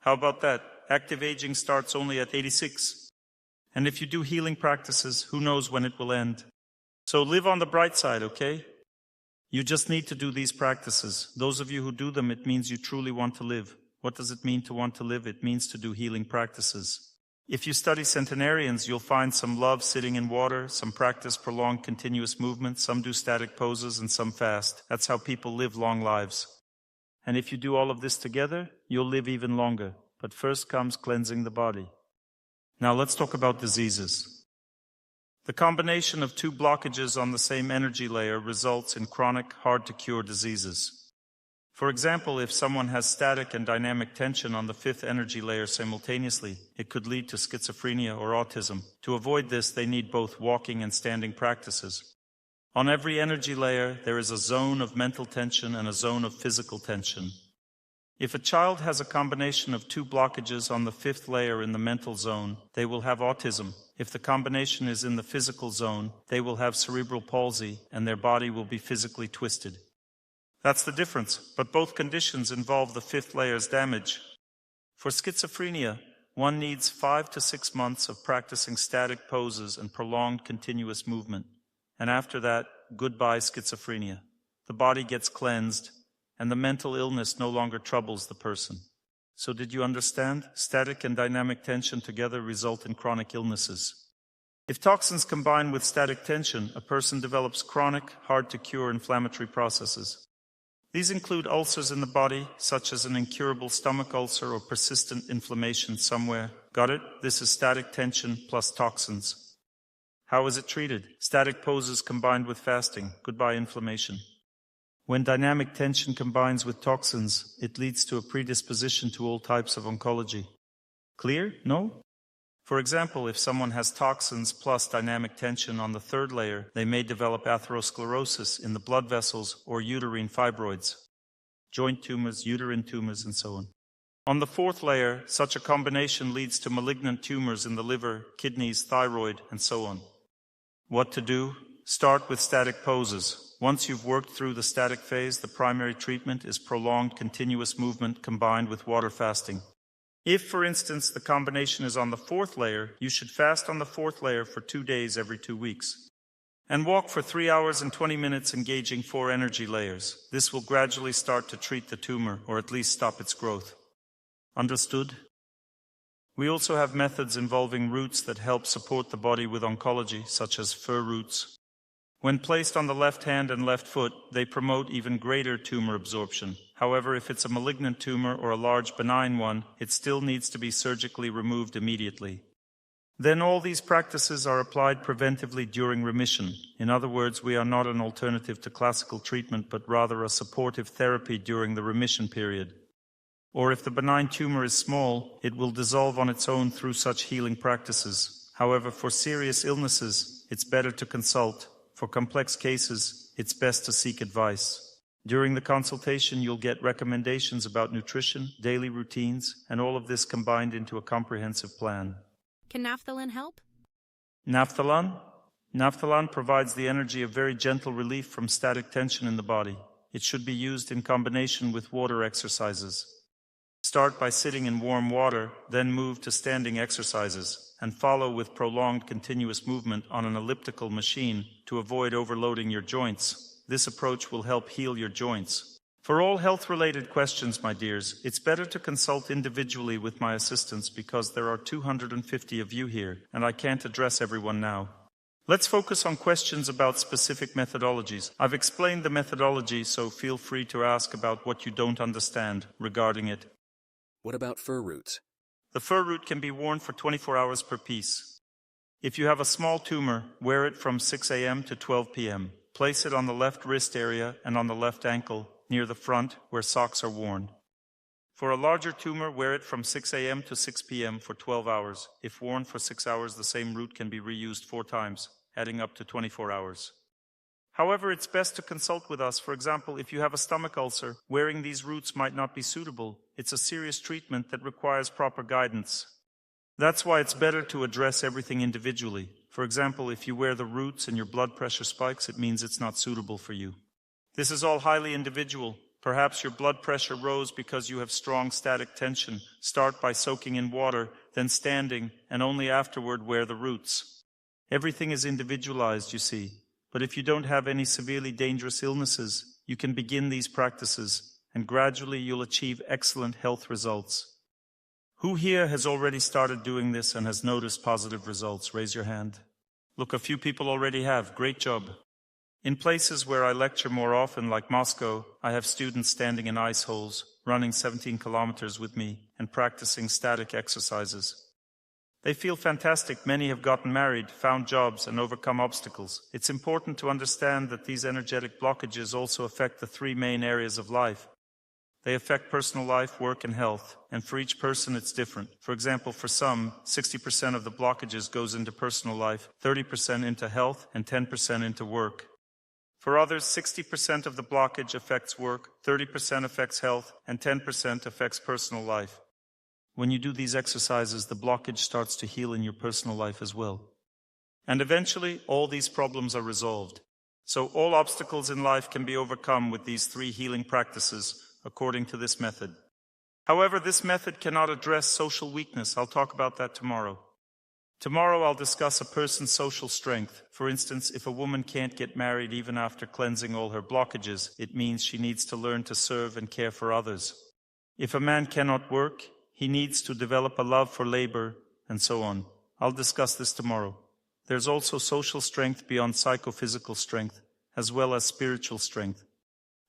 How about that? Active aging starts only at 86. And if you do healing practices, who knows when it will end? So live on the bright side, okay? You just need to do these practices. Those of you who do them, it means you truly want to live. What does it mean to want to live? It means to do healing practices. If you study centenarians, you'll find some love sitting in water, some practice prolonged continuous movement, some do static poses, and some fast. That's how people live long lives. And if you do all of this together, you'll live even longer. But first comes cleansing the body. Now let's talk about diseases. The combination of 2 blockages on the same energy layer results in chronic, hard-to-cure diseases. For example, if someone has static and dynamic tension on the 5th energy layer simultaneously, it could lead to schizophrenia or autism. To avoid this, they need both walking and standing practices. On every energy layer, there is a zone of mental tension and a zone of physical tension. If a child has a combination of 2 blockages on the 5th layer in the mental zone, they will have autism. If the combination is in the physical zone, they will have cerebral palsy and their body will be physically twisted. That's the difference, but both conditions involve the 5th layer's damage. For schizophrenia, one needs 5 to 6 months of practicing static poses and prolonged continuous movement. And after that, goodbye schizophrenia. The body gets cleansed, and the mental illness no longer troubles the person. So did you understand? Static and dynamic tension together result in chronic illnesses. If toxins combine with static tension, a person develops chronic, hard-to-cure inflammatory processes. These include ulcers in the body, such as an incurable stomach ulcer or persistent inflammation somewhere. Got it? This is static tension plus toxins. How is it treated? Static poses combined with fasting. Goodbye inflammation. When dynamic tension combines with toxins, it leads to a predisposition to all types of oncology. Clear? No? For example, if someone has toxins plus dynamic tension on the 3rd layer, they may develop atherosclerosis in the blood vessels or uterine fibroids. joint tumors, uterine tumors, and so on. On the fourth layer, such a combination leads to malignant tumors in the liver, kidneys, thyroid, and so on. What to do? Start with static poses. Once you've worked through the static phase, the primary treatment is prolonged continuous movement combined with water fasting. If, for instance, the combination is on the fourth layer, you should fast on the fourth layer for 2 days every 2 weeks. And walk for 3 hours and 20 minutes engaging 4 energy layers. This will gradually start to treat the tumor, or at least stop its growth. Understood? We also have methods involving roots that help support the body with oncology, such as fir roots. When placed on the left hand and left foot, they promote even greater tumor absorption. However, if it's a malignant tumor or a large benign one, it still needs to be surgically removed immediately. Then all these practices are applied preventively during remission. In other words, we are not an alternative to classical treatment, but rather a supportive therapy during the remission period. Or if the benign tumor is small, it will dissolve on its own through such healing practices. However, for serious illnesses, it's better to consult. For complex cases, it's best to seek advice. During the consultation, you'll get recommendations about nutrition, daily routines, and all of this combined into a comprehensive plan. Can naphthalene help? Naphthalene? Naphthalene provides the energy of very gentle relief from static tension in the body. It should be used in combination with water exercises. Start by sitting in warm water, then move to standing exercises, and follow with prolonged continuous movement on an elliptical machine to avoid overloading your joints. This approach will help heal your joints. For all health-related questions, my dears, it's better to consult individually with my assistants because there are 250 of you here, and I can't address everyone now. Let's focus on questions about specific methodologies. I've explained the methodology, so feel free to ask about what you don't understand regarding it. What about fir roots? The fir root can be worn for 24 hours per piece. If you have a small tumor, wear it from 6 a.m. to 12 p.m. Place it on the left wrist area and on the left ankle, near the front, where socks are worn. For a larger tumor, wear it from 6 a.m. to 6 p.m. for 12 hours. If worn for 6 hours, the same root can be reused 4 times, adding up to 24 hours. However, it's best to consult with us. For example, if you have a stomach ulcer, wearing these roots might not be suitable. It's a serious treatment that requires proper guidance. That's why it's better to address everything individually. For example, if you wear the roots and your blood pressure spikes, it means it's not suitable for you. This is all highly individual. Perhaps your blood pressure rose because you have strong static tension. Start by soaking in water, then standing, and only afterward wear the roots. Everything is individualized, you see. But if you don't have any severely dangerous illnesses, you can begin these practices, and gradually you'll achieve excellent health results. Who here has already started doing this and has noticed positive results? Raise your hand. Look, a few people already have. Great job. In places where I lecture more often, like Moscow, I have students standing in ice holes, running 17 kilometers with me, and practicing static exercises. They feel fantastic. Many have gotten married, found jobs, and overcome obstacles. It's important to understand that these energetic blockages also affect the 3 main areas of life. They affect personal life, work, and health, and for each person it's different. For example, for some, 60% of the blockages goes into personal life, 30% into health, and 10% into work. For others, 60% of the blockage affects work, 30% affects health, and 10% affects personal life. When you do these exercises, the blockage starts to heal in your personal life as well. And eventually, all these problems are resolved. So all obstacles in life can be overcome with these 3 healing practices, according to this method. However, this method cannot address social weakness. I'll talk about that tomorrow. Tomorrow I'll discuss a person's social strength. For instance, if a woman can't get married even after cleansing all her blockages, it means she needs to learn to serve and care for others. If a man cannot work, he needs to develop a love for labor, and so on. I'll discuss this tomorrow. There's also social strength beyond psychophysical strength, as well as spiritual strength.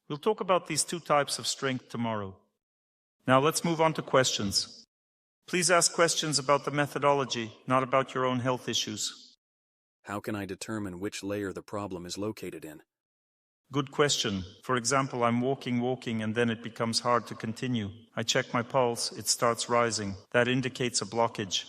We'll talk about these 2 types of strength tomorrow. Now let's move on to questions. Please ask questions about the methodology, not about your own health issues. How can I determine which layer the problem is located in? Good question. For example, I'm walking, and then it becomes hard to continue. I check my pulse, it starts rising. That indicates a blockage.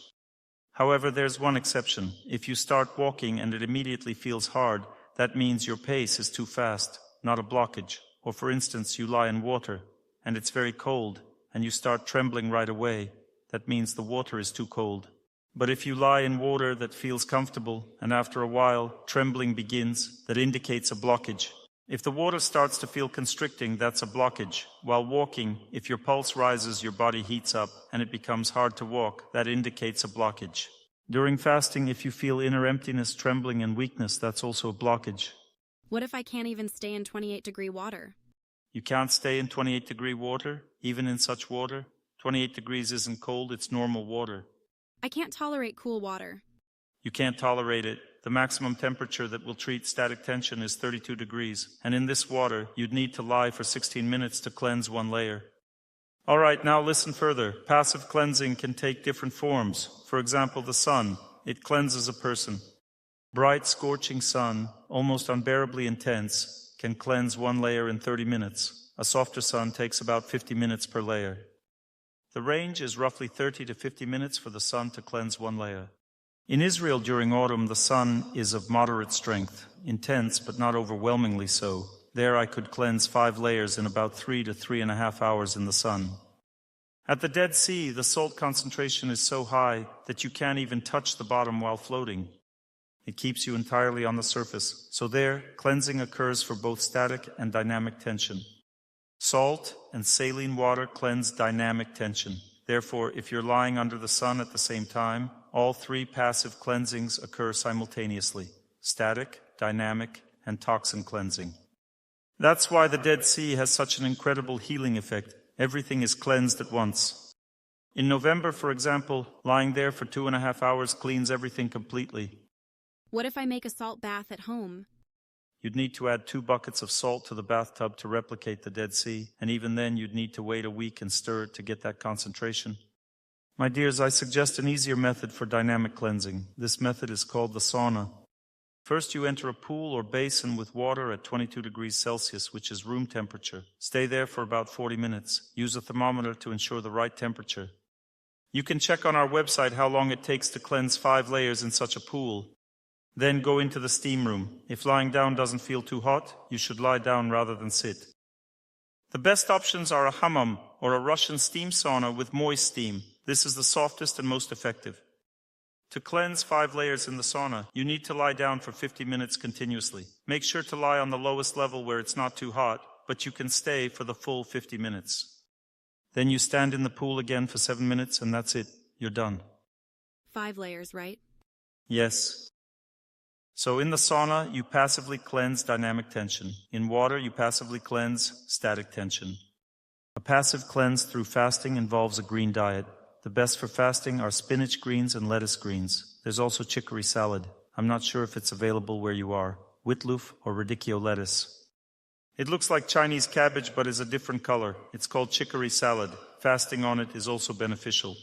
However, there's one exception. If you start walking and it immediately feels hard, that means your pace is too fast, not a blockage. Or for instance, you lie in water. and it's very cold, and you start trembling right away, that means the water is too cold. But if you lie in water that feels comfortable, and after a while trembling begins, that indicates a blockage. If the water starts to feel constricting, that's a blockage. While walking, if your pulse rises, your body heats up, and it becomes hard to walk, that indicates a blockage. During fasting, if you feel inner emptiness, trembling, and weakness, that's also a blockage. What if I can't even stay in 28-degree water? You can't stay in 28-degree water, even in such water? 28 degrees isn't cold, it's normal water. I can't tolerate cool water. You can't tolerate it. The maximum temperature that will treat static tension is 32 degrees, and in this water, you'd need to lie for 16 minutes to cleanse one layer. All right, now listen further. Passive cleansing can take different forms. For example, the sun. It cleanses a person. Bright, scorching sun, almost unbearably intense, can cleanse one layer in 30 minutes. A softer sun takes about 50 minutes per layer. The range is roughly 30 to 50 minutes for the sun to cleanse one layer. In Israel during autumn, the sun is of moderate strength, intense but not overwhelmingly so. There I could cleanse 5 layers in about 3 to 3.5 hours in the sun. At the Dead Sea, the salt concentration is so high that you can't even touch the bottom while floating. It keeps you entirely on the surface. So there, cleansing occurs for both static and dynamic tension. Salt and saline water cleanse dynamic tension. Therefore, if you're lying under the sun at the same time, all 3 passive cleansings occur simultaneously: static, dynamic, and toxin cleansing. That's why the Dead Sea has such an incredible healing effect. Everything is cleansed at once. In November, for example, lying there for 2.5 hours cleans everything completely. What if I make a salt bath at home? You'd need to add 2 buckets of salt to the bathtub to replicate the Dead Sea, and even then you'd need to wait a week and stir it to get that concentration. My dears, I suggest an easier method for dynamic cleansing. This method is called the sauna. First, you enter a pool or basin with water at 22 degrees Celsius, which is room temperature. Stay there for about 40 minutes. Use a thermometer to ensure the right temperature. You can check on our website how long it takes to cleanse 5 layers in such a pool. Then go into the steam room. If lying down doesn't feel too hot, you should lie down rather than sit. The best options are a hammam, or a Russian steam sauna with moist steam. This is the softest and most effective. To cleanse 5 layers in the sauna, you need to lie down for 50 minutes continuously. Make sure to lie on the lowest level where it's not too hot, but you can stay for the full 50 minutes. Then you stand in the pool again for 7 minutes, and that's it. You're done. 5 layers, right? Yes. So in the sauna, you passively cleanse dynamic tension. In water, you passively cleanse static tension. A passive cleanse through fasting involves a green diet. The best for fasting are spinach greens and lettuce greens. There's also chicory salad. I'm not sure if it's available where you are. Witloof or radicchio lettuce. It looks like Chinese cabbage but is a different color. It's called chicory salad. Fasting on it is also beneficial.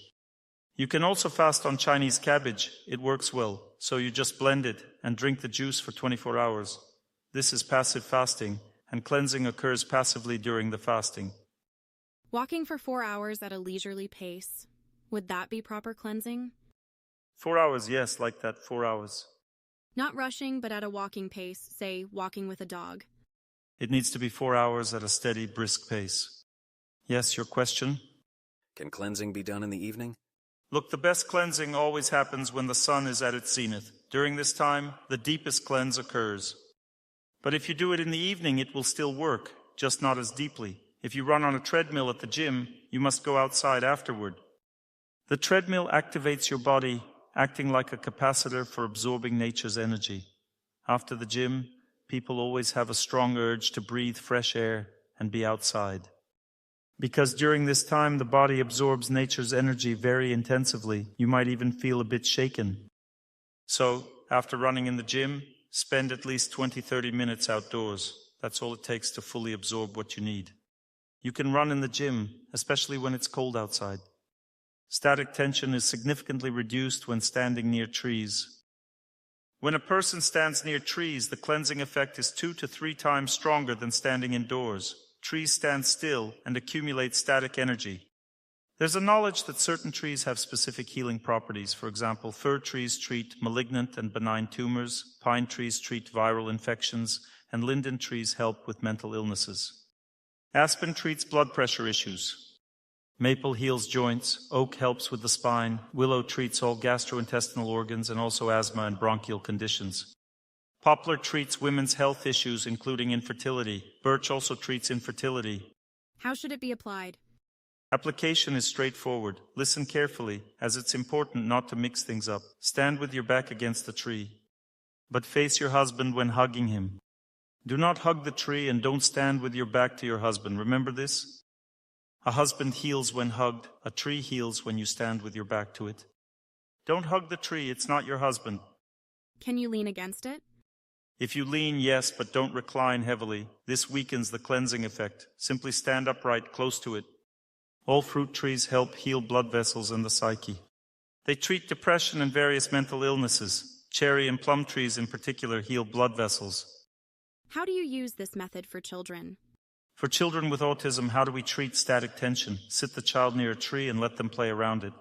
You can also fast on Chinese cabbage. It works well. So you just blend it and drink the juice for 24 hours. This is passive fasting, and cleansing occurs passively during the fasting. Walking for 4 hours at a leisurely pace. Would that be proper cleansing? 4 hours, yes, like that, 4 hours. Not rushing, but at a walking pace, say, walking with a dog. It needs to be 4 hours at a steady, brisk pace. Yes, your question? Can cleansing be done in the evening? Look, the best cleansing always happens when the sun is at its zenith. During this time, the deepest cleanse occurs. But if you do it in the evening, it will still work, just not as deeply. If you run on a treadmill at the gym, you must go outside afterward. The treadmill activates your body, acting like a capacitor for absorbing nature's energy. After the gym, people always have a strong urge to breathe fresh air and be outside. Because during this time, the body absorbs nature's energy very intensively. You might even feel a bit shaken. So, after running in the gym, spend at least 20-30 minutes outdoors. That's all it takes to fully absorb what you need. You can run in the gym, especially when it's cold outside. Static tension is significantly reduced when standing near trees. When a person stands near trees, the cleansing effect is 2 to 3 times stronger than standing indoors. Trees stand still and accumulate static energy. There's a knowledge that certain trees have specific healing properties. For example, fir trees treat malignant and benign tumors, pine trees treat viral infections, and linden trees help with mental illnesses. Aspen treats blood pressure issues. Maple heals joints. Oak helps with the spine. Willow treats all gastrointestinal organs and also asthma and bronchial conditions. Poplar treats women's health issues, including infertility. Birch also treats infertility. How should it be applied? Application is straightforward. Listen carefully, as it's important not to mix things up. Stand with your back against the tree, but face your husband when hugging him. Do not hug the tree and don't stand with your back to your husband. Remember this? A husband heals when hugged. A tree heals when you stand with your back to it. Don't hug the tree. It's not your husband. Can you lean against it? If you lean, yes, but don't recline heavily. This weakens the cleansing effect. Simply stand upright, close to it. All fruit trees help heal blood vessels and the psyche. They treat depression and various mental illnesses. Cherry and plum trees in particular heal blood vessels. How do you use this method for children? For children with autism, how do we treat static tension? Sit the child near a tree and let them play around it.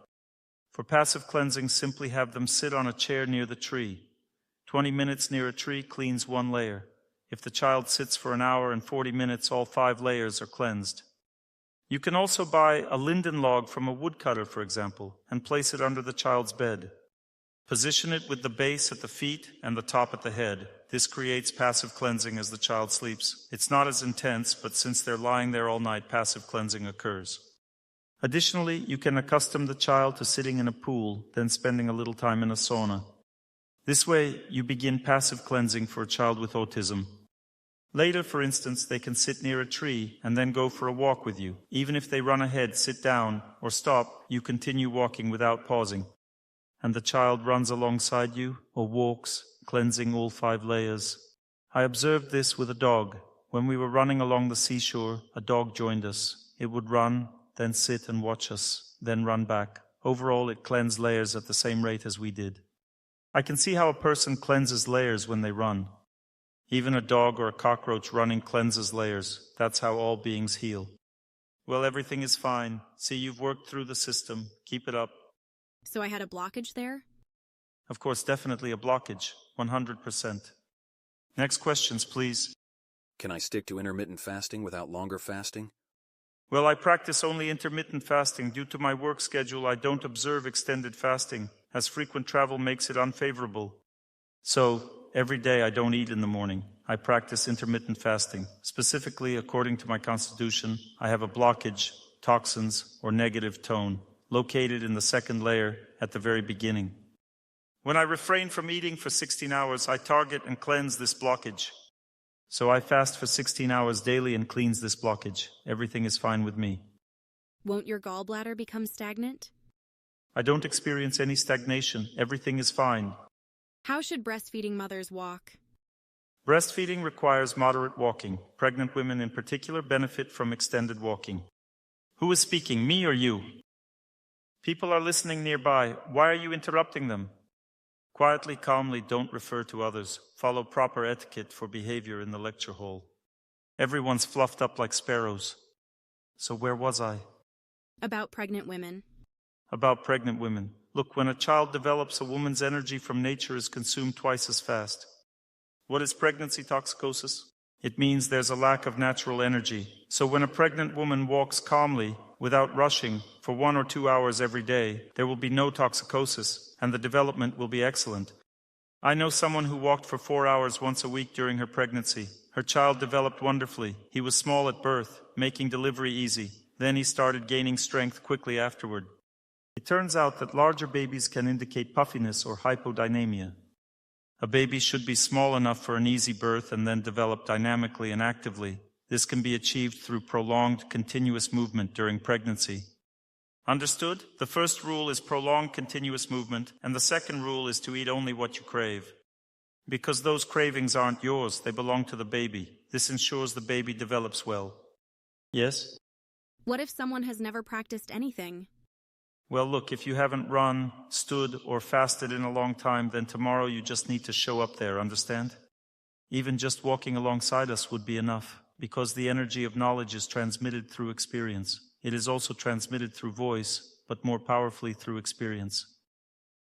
For passive cleansing, simply have them sit on a chair near the tree. 20 minutes near a tree cleans one layer. If the child sits for an hour and 40 minutes, all 5 layers are cleansed. You can also buy a linden log from a woodcutter, for example, and place it under the child's bed. Position it with the base at the feet and the top at the head. This creates passive cleansing as the child sleeps. It's not as intense, but since they're lying there all night, passive cleansing occurs. Additionally, you can accustom the child to sitting in a pool, then spending a little time in a sauna. This way, you begin passive cleansing for a child with autism. Later, for instance, they can sit near a tree and then go for a walk with you. Even if they run ahead, sit down, or stop, you continue walking without pausing. And the child runs alongside you or walks, cleansing all 5 layers. I observed this with a dog. When we were running along the seashore, a dog joined us. It would run, then sit and watch us, then run back. Overall, it cleansed layers at the same rate as we did. I can see how a person cleanses layers when they run. Even a dog or a cockroach running cleanses layers. That's how all beings heal. Well, everything is fine. See, you've worked through the system. Keep it up. So I had a blockage there? Of course, definitely a blockage. 100%. Next questions, please. Can I stick to intermittent fasting without longer fasting? Well, I practice only intermittent fasting. Due to my work schedule, I don't observe extended fasting, as frequent travel makes it unfavorable. So, every day I don't eat in the morning. I practice intermittent fasting. Specifically, according to my constitution, I have a blockage, toxins, or negative tone, located in the 2nd layer at the very beginning. When I refrain from eating for 16 hours, I target and cleanse this blockage. So I fast for 16 hours daily and cleans this blockage. Everything is fine with me. Won't your gallbladder become stagnant? I don't experience any stagnation. Everything is fine. How should breastfeeding mothers walk? Breastfeeding requires moderate walking. Pregnant women in particular benefit from extended walking. Who is speaking, me or you? People are listening nearby. Why are you interrupting them? Quietly, calmly, don't refer to others. Follow proper etiquette for behavior in the lecture hall. Everyone's fluffed up like sparrows. So where was I? About pregnant women. About pregnant women. Look, when a child develops, a woman's energy from nature is consumed twice as fast. What is pregnancy toxicosis? It means there's a lack of natural energy. So when a pregnant woman walks calmly, without rushing, for 1 or 2 hours every day, there will be no toxicosis, and the development will be excellent. I know someone who walked for 4 hours once a week during her pregnancy. Her child developed wonderfully. He was small at birth, making delivery easy. Then he started gaining strength quickly afterward. It turns out that larger babies can indicate puffiness or hypodynamia. A baby should be small enough for an easy birth and then develop dynamically and actively. This can be achieved through prolonged, continuous movement during pregnancy. Understood? The first rule is prolonged, continuous movement, and the second rule is to eat only what you crave. Because those cravings aren't yours, they belong to the baby. This ensures the baby develops well. Yes? What if someone has never practiced anything? Well, look, if you haven't run, stood, or fasted in a long time, then tomorrow you just need to show up there, understand? Even just walking alongside us would be enough, because the energy of knowledge is transmitted through experience. It is also transmitted through voice, but more powerfully through experience.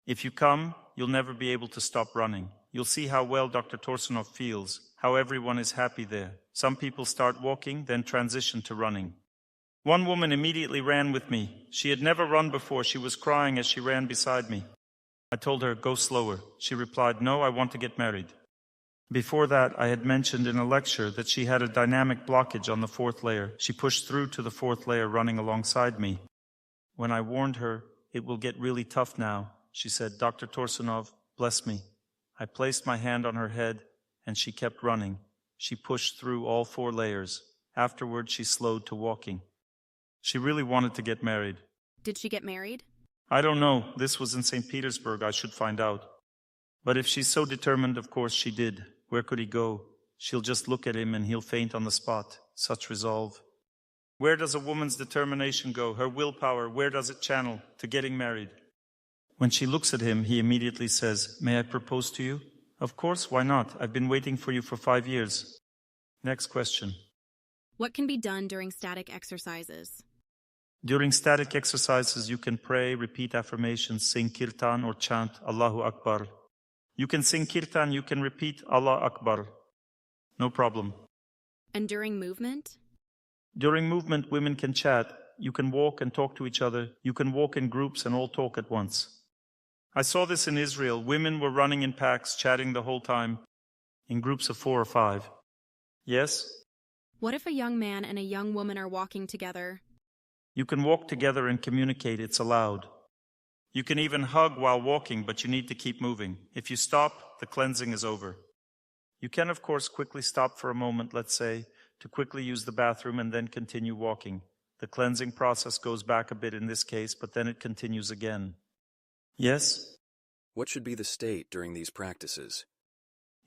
If you come, you'll never be able to stop running. You'll see how well Dr. Torsunov feels, how everyone is happy there. Some people start walking, then transition to running. One woman immediately ran with me. She had never run before. She was crying as she ran beside me. I told her, go slower. She replied, no, I want to get married. Before that, I had mentioned in a lecture that she had a dynamic blockage on the 4th layer. She pushed through to the 4th layer running alongside me. When I warned her, it will get really tough now, she said, Dr. Torsunov, bless me. I placed my hand on her head, and she kept running. She pushed through all 4 layers. Afterward, she slowed to walking. She really wanted to get married. Did she get married? I don't know. This was in St. Petersburg. I should find out. But if she's so determined, of course she did. Where could he go? She'll just look at him and he'll faint on the spot. Such resolve. Where does a woman's determination go? Her willpower, where does it channel? To getting married. When she looks at him, he immediately says, may I propose to you? Of course, why not? I've been waiting for you for 5 years. Next question. What can be done during static exercises? During static exercises, you can pray, repeat affirmations, sing kirtan or chant Allahu Akbar. You can sing kirtan, you can repeat Allah Akbar. No problem. And during movement? During movement, women can chat. You can walk and talk to each other. You can walk in groups and all talk at once. I saw this in Israel. Women were running in packs, chatting the whole time, in groups of 4 or 5. Yes? What if a young man and a young woman are walking together? You can walk together and communicate. It's allowed. You can even hug while walking, but you need to keep moving. If you stop, the cleansing is over. You can, of course, quickly stop for a moment, let's say, to quickly use the bathroom and then continue walking. The cleansing process goes back a bit in this case, but then it continues again. Yes? What should be the state during these practices?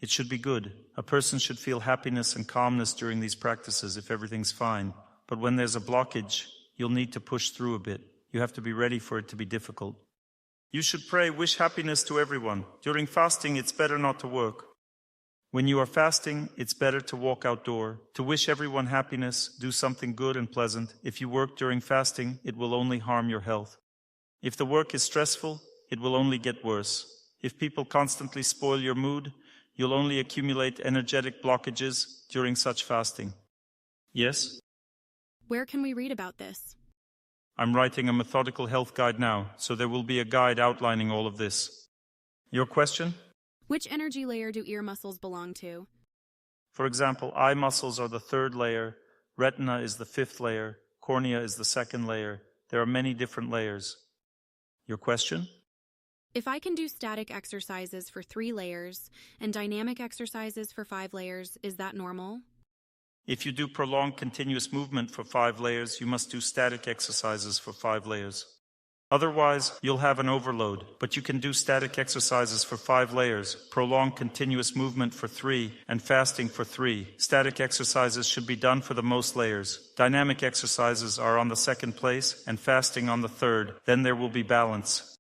It should be good. A person should feel happiness and calmness during these practices if everything's fine. But when there's a blockage, you'll need to push through a bit. You have to be ready for it to be difficult. You should pray, wish happiness to everyone. During fasting, it's better not to work. When you are fasting, it's better to walk outdoor. To wish everyone happiness, do something good and pleasant. If you work during fasting, it will only harm your health. If the work is stressful, it will only get worse. If people constantly spoil your mood, you'll only accumulate energetic blockages during such fasting. Yes? Where can we read about this? I'm writing a methodical health guide now, so there will be a guide outlining all of this. Your question? Which energy layer do ear muscles belong to? For example, eye muscles are the 3rd layer, retina is the 5th layer, cornea is the 2nd layer. There are many different layers. Your question? If I can do static exercises for 3 layers and dynamic exercises for 5 layers, is that normal? If you do prolonged continuous movement for 5 layers, you must do static exercises for 5 layers. Otherwise, you'll have an overload, but you can do static exercises for 5 layers, prolonged continuous movement for 3, and fasting for 3. Static exercises should be done for the most layers. Dynamic exercises are on the 2nd place, and fasting on the 3rd. Then there will be balance.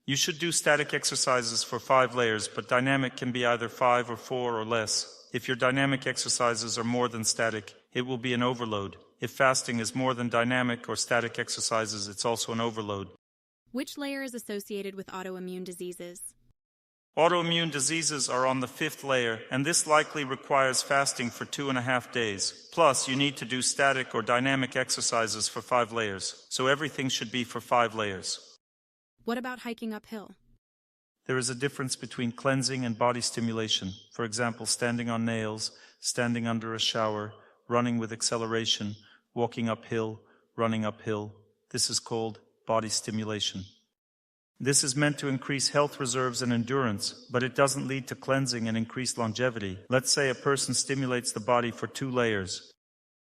You should do static exercises for 5 layers, but dynamic can be either 5 or 4 or less. If your dynamic exercises are more than static, it will be an overload. If fasting is more than dynamic or static exercises, it's also an overload. Which layer is associated with autoimmune diseases? Autoimmune diseases are on the 5th layer, and this likely requires fasting for 2.5 days. Plus, you need to do static or dynamic exercises for 5 layers. So everything should be for 5 layers. What about hiking uphill? There is a difference between cleansing and body stimulation. For example, standing on nails, standing under a shower, running with acceleration, walking uphill, running uphill. This is called body stimulation. This is meant to increase health reserves and endurance, but it doesn't lead to cleansing and increased longevity. Let's say a person stimulates the body for 2 layers.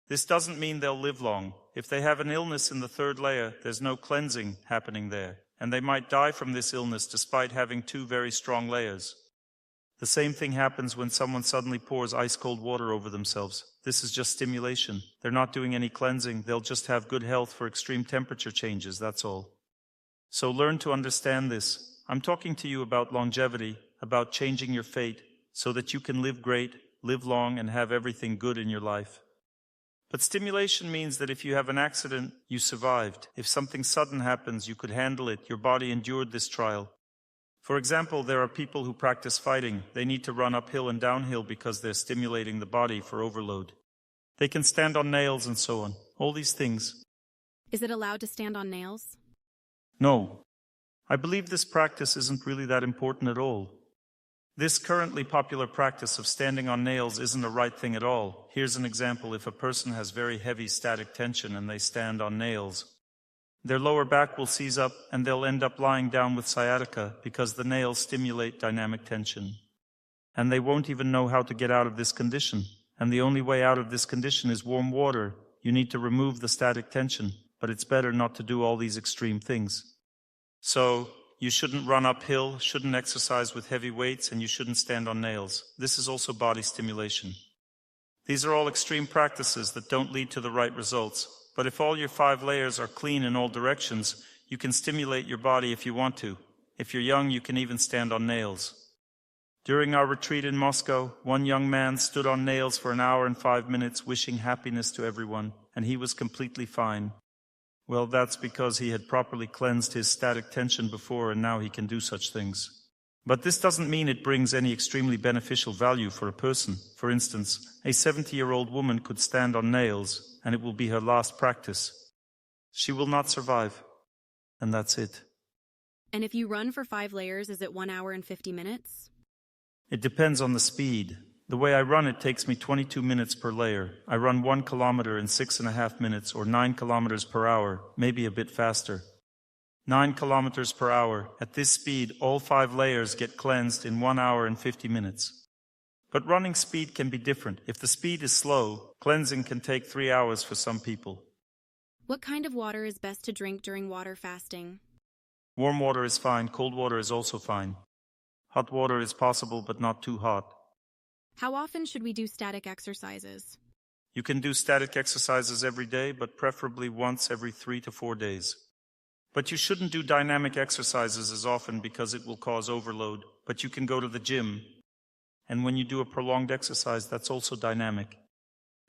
This doesn't mean they'll live long. If they have an illness in the 3rd layer, there's no cleansing happening there, and they might die from this illness despite having 2 very strong layers. The same thing happens when someone suddenly pours ice-cold water over themselves. This is just stimulation. They're not doing any cleansing. They'll just have good health for extreme temperature changes, that's all. So learn to understand this. I'm talking to you about longevity, about changing your fate, so that you can live great, live long, and have everything good in your life. But stimulation means that if you have an accident, you survived. If something sudden happens, you could handle it. Your body endured this trial. For example, there are people who practice fighting. They need to run uphill and downhill because they're stimulating the body for overload. They can stand on nails and so on. All these things. Is it allowed to stand on nails? No. I believe this practice isn't really that important at all. This currently popular practice of standing on nails isn't a right thing at all. Here's an example. If a person has very heavy static tension and they stand on nails, their lower back will seize up and they'll end up lying down with sciatica because the nails stimulate dynamic tension. And they won't even know how to get out of this condition. And the only way out of this condition is warm water. You need to remove the static tension, but it's better not to do all these extreme things. So, you shouldn't run uphill, shouldn't exercise with heavy weights, and you shouldn't stand on nails. This is also body stimulation. These are all extreme practices that don't lead to the right results. But if all your 5 layers are clean in all directions, you can stimulate your body if you want to. If you're young, you can even stand on nails. During our retreat in Moscow, one young man stood on nails for an hour and 5 minutes, wishing happiness to everyone, and he was completely fine. Well, that's because he had properly cleansed his static tension before, and now he can do such things. But this doesn't mean it brings any extremely beneficial value for a person. For instance, a 70-year-old woman could stand on nails, and it will be her last practice. She will not survive. And that's it. And if you run for 5 layers, is it 1 hour and 50 minutes? It depends on the speed. The way I run, it takes me 22 minutes per layer. I run 1 kilometer in 6.5 minutes, or 9 kilometers per hour, maybe a bit faster. 9 kilometers per hour. At this speed, all 5 layers get cleansed in 1 hour and 50 minutes. But running speed can be different. If the speed is slow, cleansing can take 3 hours for some people. What kind of water is best to drink during water fasting? Warm water is fine. Cold water is also fine. Hot water is possible, but not too hot. How often should we do static exercises? You can do static exercises every day, but preferably once every 3 to 4 days. But you shouldn't do dynamic exercises as often because it will cause overload. But you can go to the gym. And when you do a prolonged exercise, that's also dynamic.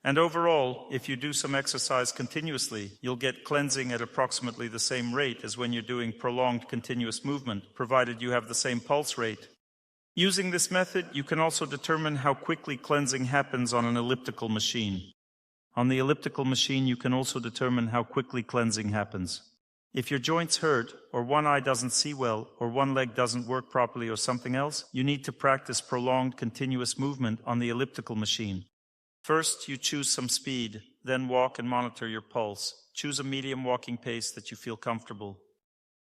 And overall, if you do some exercise continuously, you'll get cleansing at approximately the same rate as when you're doing prolonged continuous movement, provided you have the same pulse rate. Using this method, you can also determine how quickly cleansing happens on an elliptical machine. On the elliptical machine, you can also determine how quickly cleansing happens. If your joints hurt, or one eye doesn't see well, or one leg doesn't work properly, or something else, you need to practice prolonged continuous movement on the elliptical machine. First, you choose some speed, then walk and monitor your pulse. Choose a medium walking pace that you feel comfortable.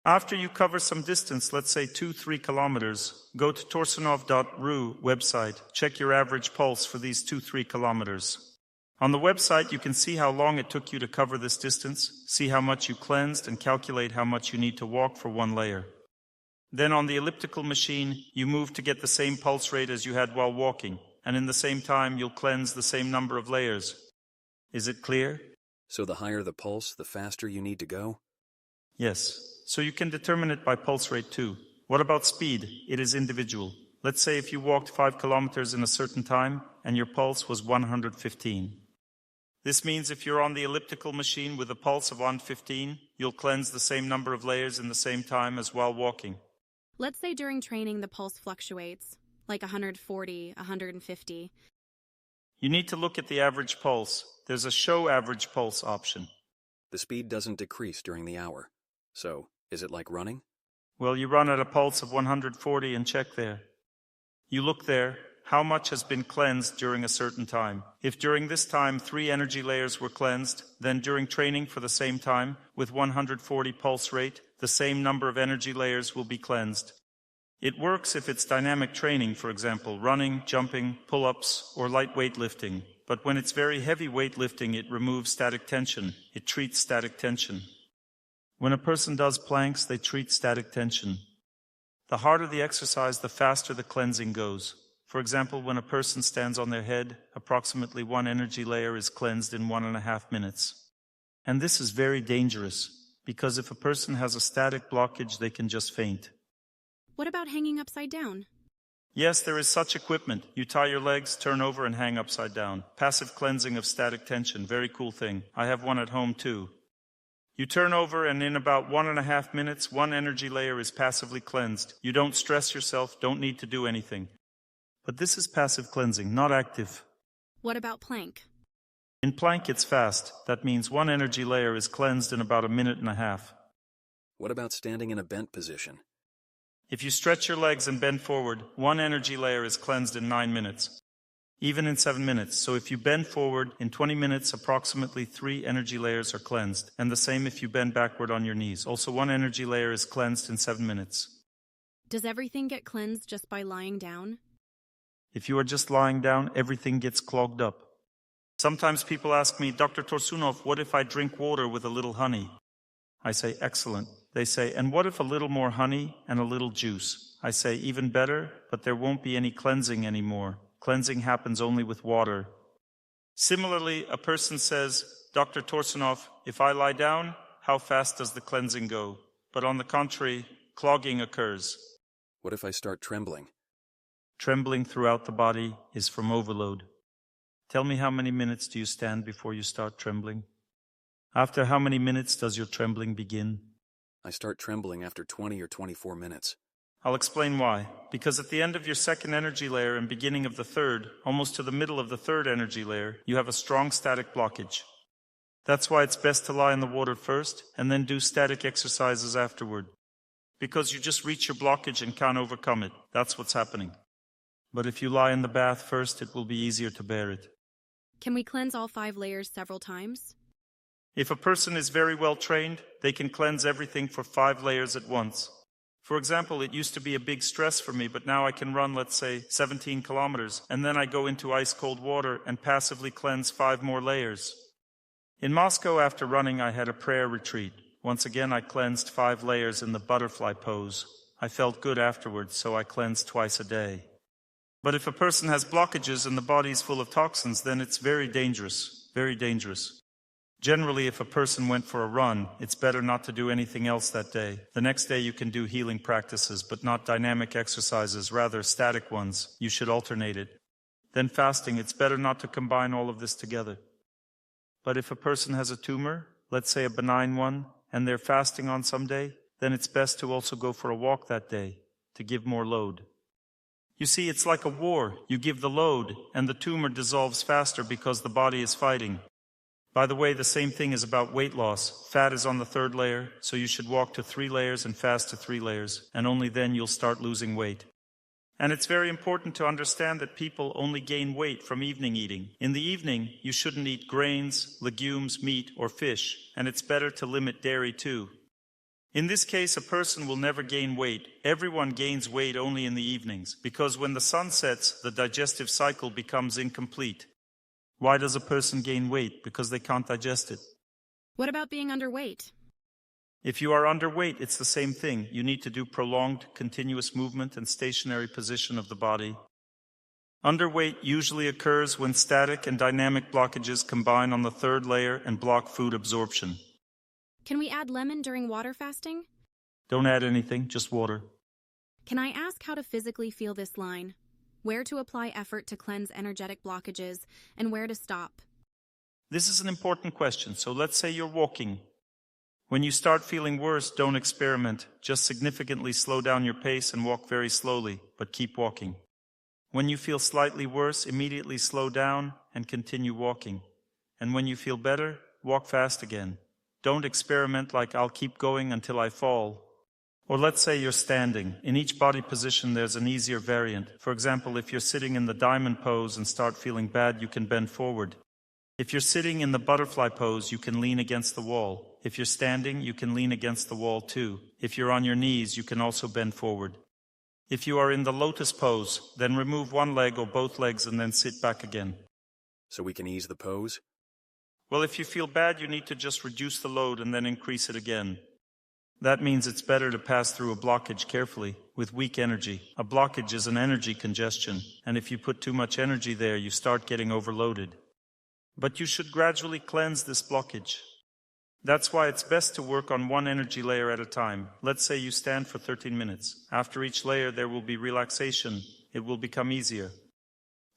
After you cover some distance, let's say 2-3 kilometers, go to torsunov.ru website, check your average pulse for these 2-3 kilometers. On the website, you can see how long it took you to cover this distance, see how much you cleansed, and calculate how much you need to walk for 1 layer. Then on the elliptical machine, you move to get the same pulse rate as you had while walking, and in the same time, you'll cleanse the same number of layers. Is it clear? So the higher the pulse, the faster you need to go? Yes. So you can determine it by pulse rate too. What about speed? It is individual. Let's say if you walked 5 kilometers in a certain time and your pulse was 115. This means if you're on the elliptical machine with a pulse of 115, you'll cleanse the same number of layers in the same time as while walking. Let's say during training the pulse fluctuates, like 140, 150. You need to look at the average pulse. There's a show average pulse option. The speed doesn't decrease during the hour. So, is it like running? Well, you run at a pulse of 140 and check there. You look there, how much has been cleansed during a certain time. If during this time 3 energy layers were cleansed, then during training for the same time, with 140 pulse rate, the same number of energy layers will be cleansed. It works if it's dynamic training, for example, running, jumping, pull-ups, or light weightlifting. But when it's very heavy weightlifting, it removes static tension. It treats static tension. When a person does planks, they treat static tension. The harder the exercise, the faster the cleansing goes. For example, when a person stands on their head, approximately 1 energy layer is cleansed in 1.5 minutes. And this is very dangerous, because if a person has a static blockage, they can just faint. What about hanging upside down? Yes, there is such equipment. You tie your legs, turn over, and hang upside down. Passive cleansing of static tension, very cool thing. I have one at home too. You turn over and in about 1.5 minutes, one energy layer is passively cleansed. You don't stress yourself, don't need to do anything. But this is passive cleansing, not active. What about plank? In plank, it's fast. That means one energy layer is cleansed in about 1.5 minutes. What about standing in a bent position? If you stretch your legs and bend forward, one energy layer is cleansed in 9 minutes. Even in 7 minutes. So if you bend forward, in 20 minutes, approximately 3 energy layers are cleansed. And the same if you bend backward on your knees. Also, one energy layer is cleansed in 7 minutes. Does everything get cleansed just by lying down? If you are just lying down, everything gets clogged up. Sometimes people ask me, Dr. Torsunov, what if I drink water with a little honey? I say, excellent. They say, and what if a little more honey and a little juice? I say, even better, but there won't be any cleansing anymore. Cleansing happens only with water. Similarly, a person says, Dr. Torsunov, if I lie down, how fast does the cleansing go? But on the contrary, clogging occurs. What if I start trembling? Trembling throughout the body is from overload. Tell me, how many minutes do you stand before you start trembling? After how many minutes does your trembling begin? I start trembling after 20 or 24 minutes. I'll explain why. Because at the end of your second energy layer and beginning of the third, almost to the middle of the third energy layer, you have a strong static blockage. That's why it's best to lie in the water first and then do static exercises afterward. Because you just reach your blockage and can't overcome it. That's what's happening. But if you lie in the bath first, it will be easier to bear it. Can we cleanse all 5 layers several times? If a person is very well trained, they can cleanse everything for 5 layers at once. For example, it used to be a big stress for me, but now I can run, let's say, 17 kilometers, and then I go into ice-cold water and passively cleanse 5 more layers. In Moscow, after running, I had a prayer retreat. Once again, I cleansed 5 layers in the butterfly pose. I felt good afterwards, so I cleansed twice a day. But if a person has blockages and the body is full of toxins, then it's very dangerous, very dangerous. Generally, if a person went for a run, it's better not to do anything else that day. The next day you can do healing practices, but not dynamic exercises, rather static ones. You should alternate it. Then fasting, it's better not to combine all of this together. But if a person has a tumor, let's say a benign one, and they're fasting on some day, then it's best to also go for a walk that day, to give more load. You see, it's like a war. You give the load, and the tumor dissolves faster because the body is fighting. By the way, the same thing is about weight loss. Fat is on the 3rd layer, so you should walk to 3 layers and fast to 3 layers, and only then you'll start losing weight. And it's very important to understand that people only gain weight from evening eating. In the evening, you shouldn't eat grains, legumes, meat, or fish, and it's better to limit dairy too. In this case, a person will never gain weight. Everyone gains weight only in the evenings, because when the sun sets, the digestive cycle becomes incomplete. Why does a person gain weight? Because they can't digest it. What about being underweight? If you are underweight, it's the same thing. You need to do prolonged, continuous movement and stationary position of the body. Underweight usually occurs when static and dynamic blockages combine on the 3rd layer and block food absorption. Can we add lemon during water fasting? Don't add anything, just water. Can I ask how to physically feel this line? Where to apply effort to cleanse energetic blockages, and where to stop? This is an important question. So let's say you're walking. When you start feeling worse, don't experiment. Just significantly slow down your pace and walk very slowly, but keep walking. When you feel slightly worse, immediately slow down and continue walking. And when you feel better, walk fast again. Don't experiment like I'll keep going until I fall. Or let's say you're standing. In each body position there's an easier variant. For example, if you're sitting in the diamond pose and start feeling bad, you can bend forward. If you're sitting in the butterfly pose, you can lean against the wall. If you're standing, you can lean against the wall too. If you're on your knees, you can also bend forward. If you are in the Lotus pose, then remove one leg or both legs and then sit back again. So we can ease the pose? Well, if you feel bad, you need to just reduce the load and then increase it again. That means it's better to pass through a blockage carefully, with weak energy. A blockage is an energy congestion, and if you put too much energy there, you start getting overloaded. But you should gradually cleanse this blockage. That's why it's best to work on one energy layer at a time. Let's say you stand for 13 minutes. After each layer, there will be relaxation. It will become easier.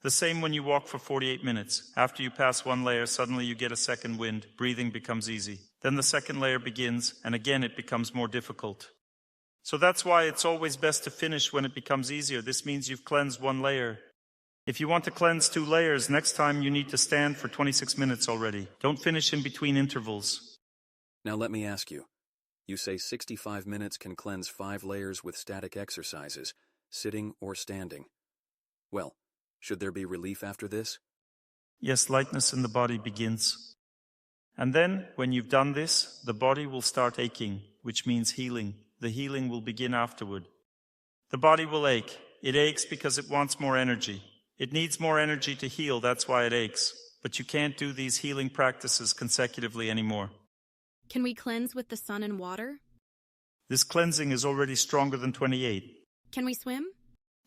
The same when you walk for 48 minutes. After you pass one layer, suddenly you get a second wind. Breathing becomes easy. Then the second layer begins, and again it becomes more difficult. So that's why it's always best to finish when it becomes easier. This means you've cleansed one layer. If you want to cleanse 2 layers, next time you need to stand for 26 minutes already. Don't finish in between intervals. Now let me ask you. You say 65 minutes can cleanse 5 layers with static exercises, sitting or standing. Well, should there be relief after this? Yes, lightness in the body begins. And then, when you've done this, the body will start aching, which means healing. The healing will begin afterward. The body will ache. It aches because it wants more energy. It needs more energy to heal, that's why it aches. But you can't do these healing practices consecutively anymore. Can we cleanse with the sun and water? This cleansing is already stronger than 28. Can we swim?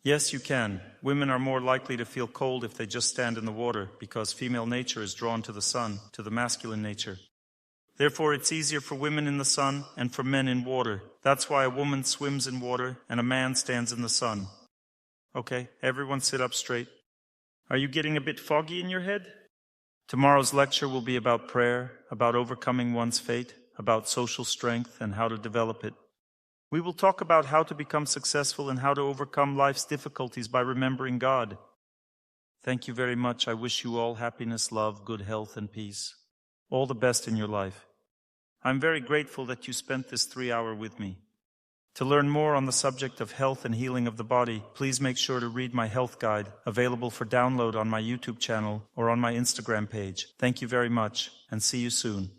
Yes, you can. Women are more likely to feel cold if they just stand in the water, because female nature is drawn to the sun, to the masculine nature. Therefore, it's easier for women in the sun and for men in water. That's why a woman swims in water and a man stands in the sun. Okay, everyone sit up straight. Are you getting a bit foggy in your head? Tomorrow's lecture will be about prayer, about overcoming one's fate, about social strength and how to develop it. We will talk about how to become successful and how to overcome life's difficulties by remembering God. Thank you very much. I wish you all happiness, love, good health, and peace. All the best in your life. I'm very grateful that you spent this 3 hours with me. To learn more on the subject of health and healing of the body, please make sure to read my health guide, available for download on my YouTube channel or on my Instagram page. Thank you very much, and see you soon.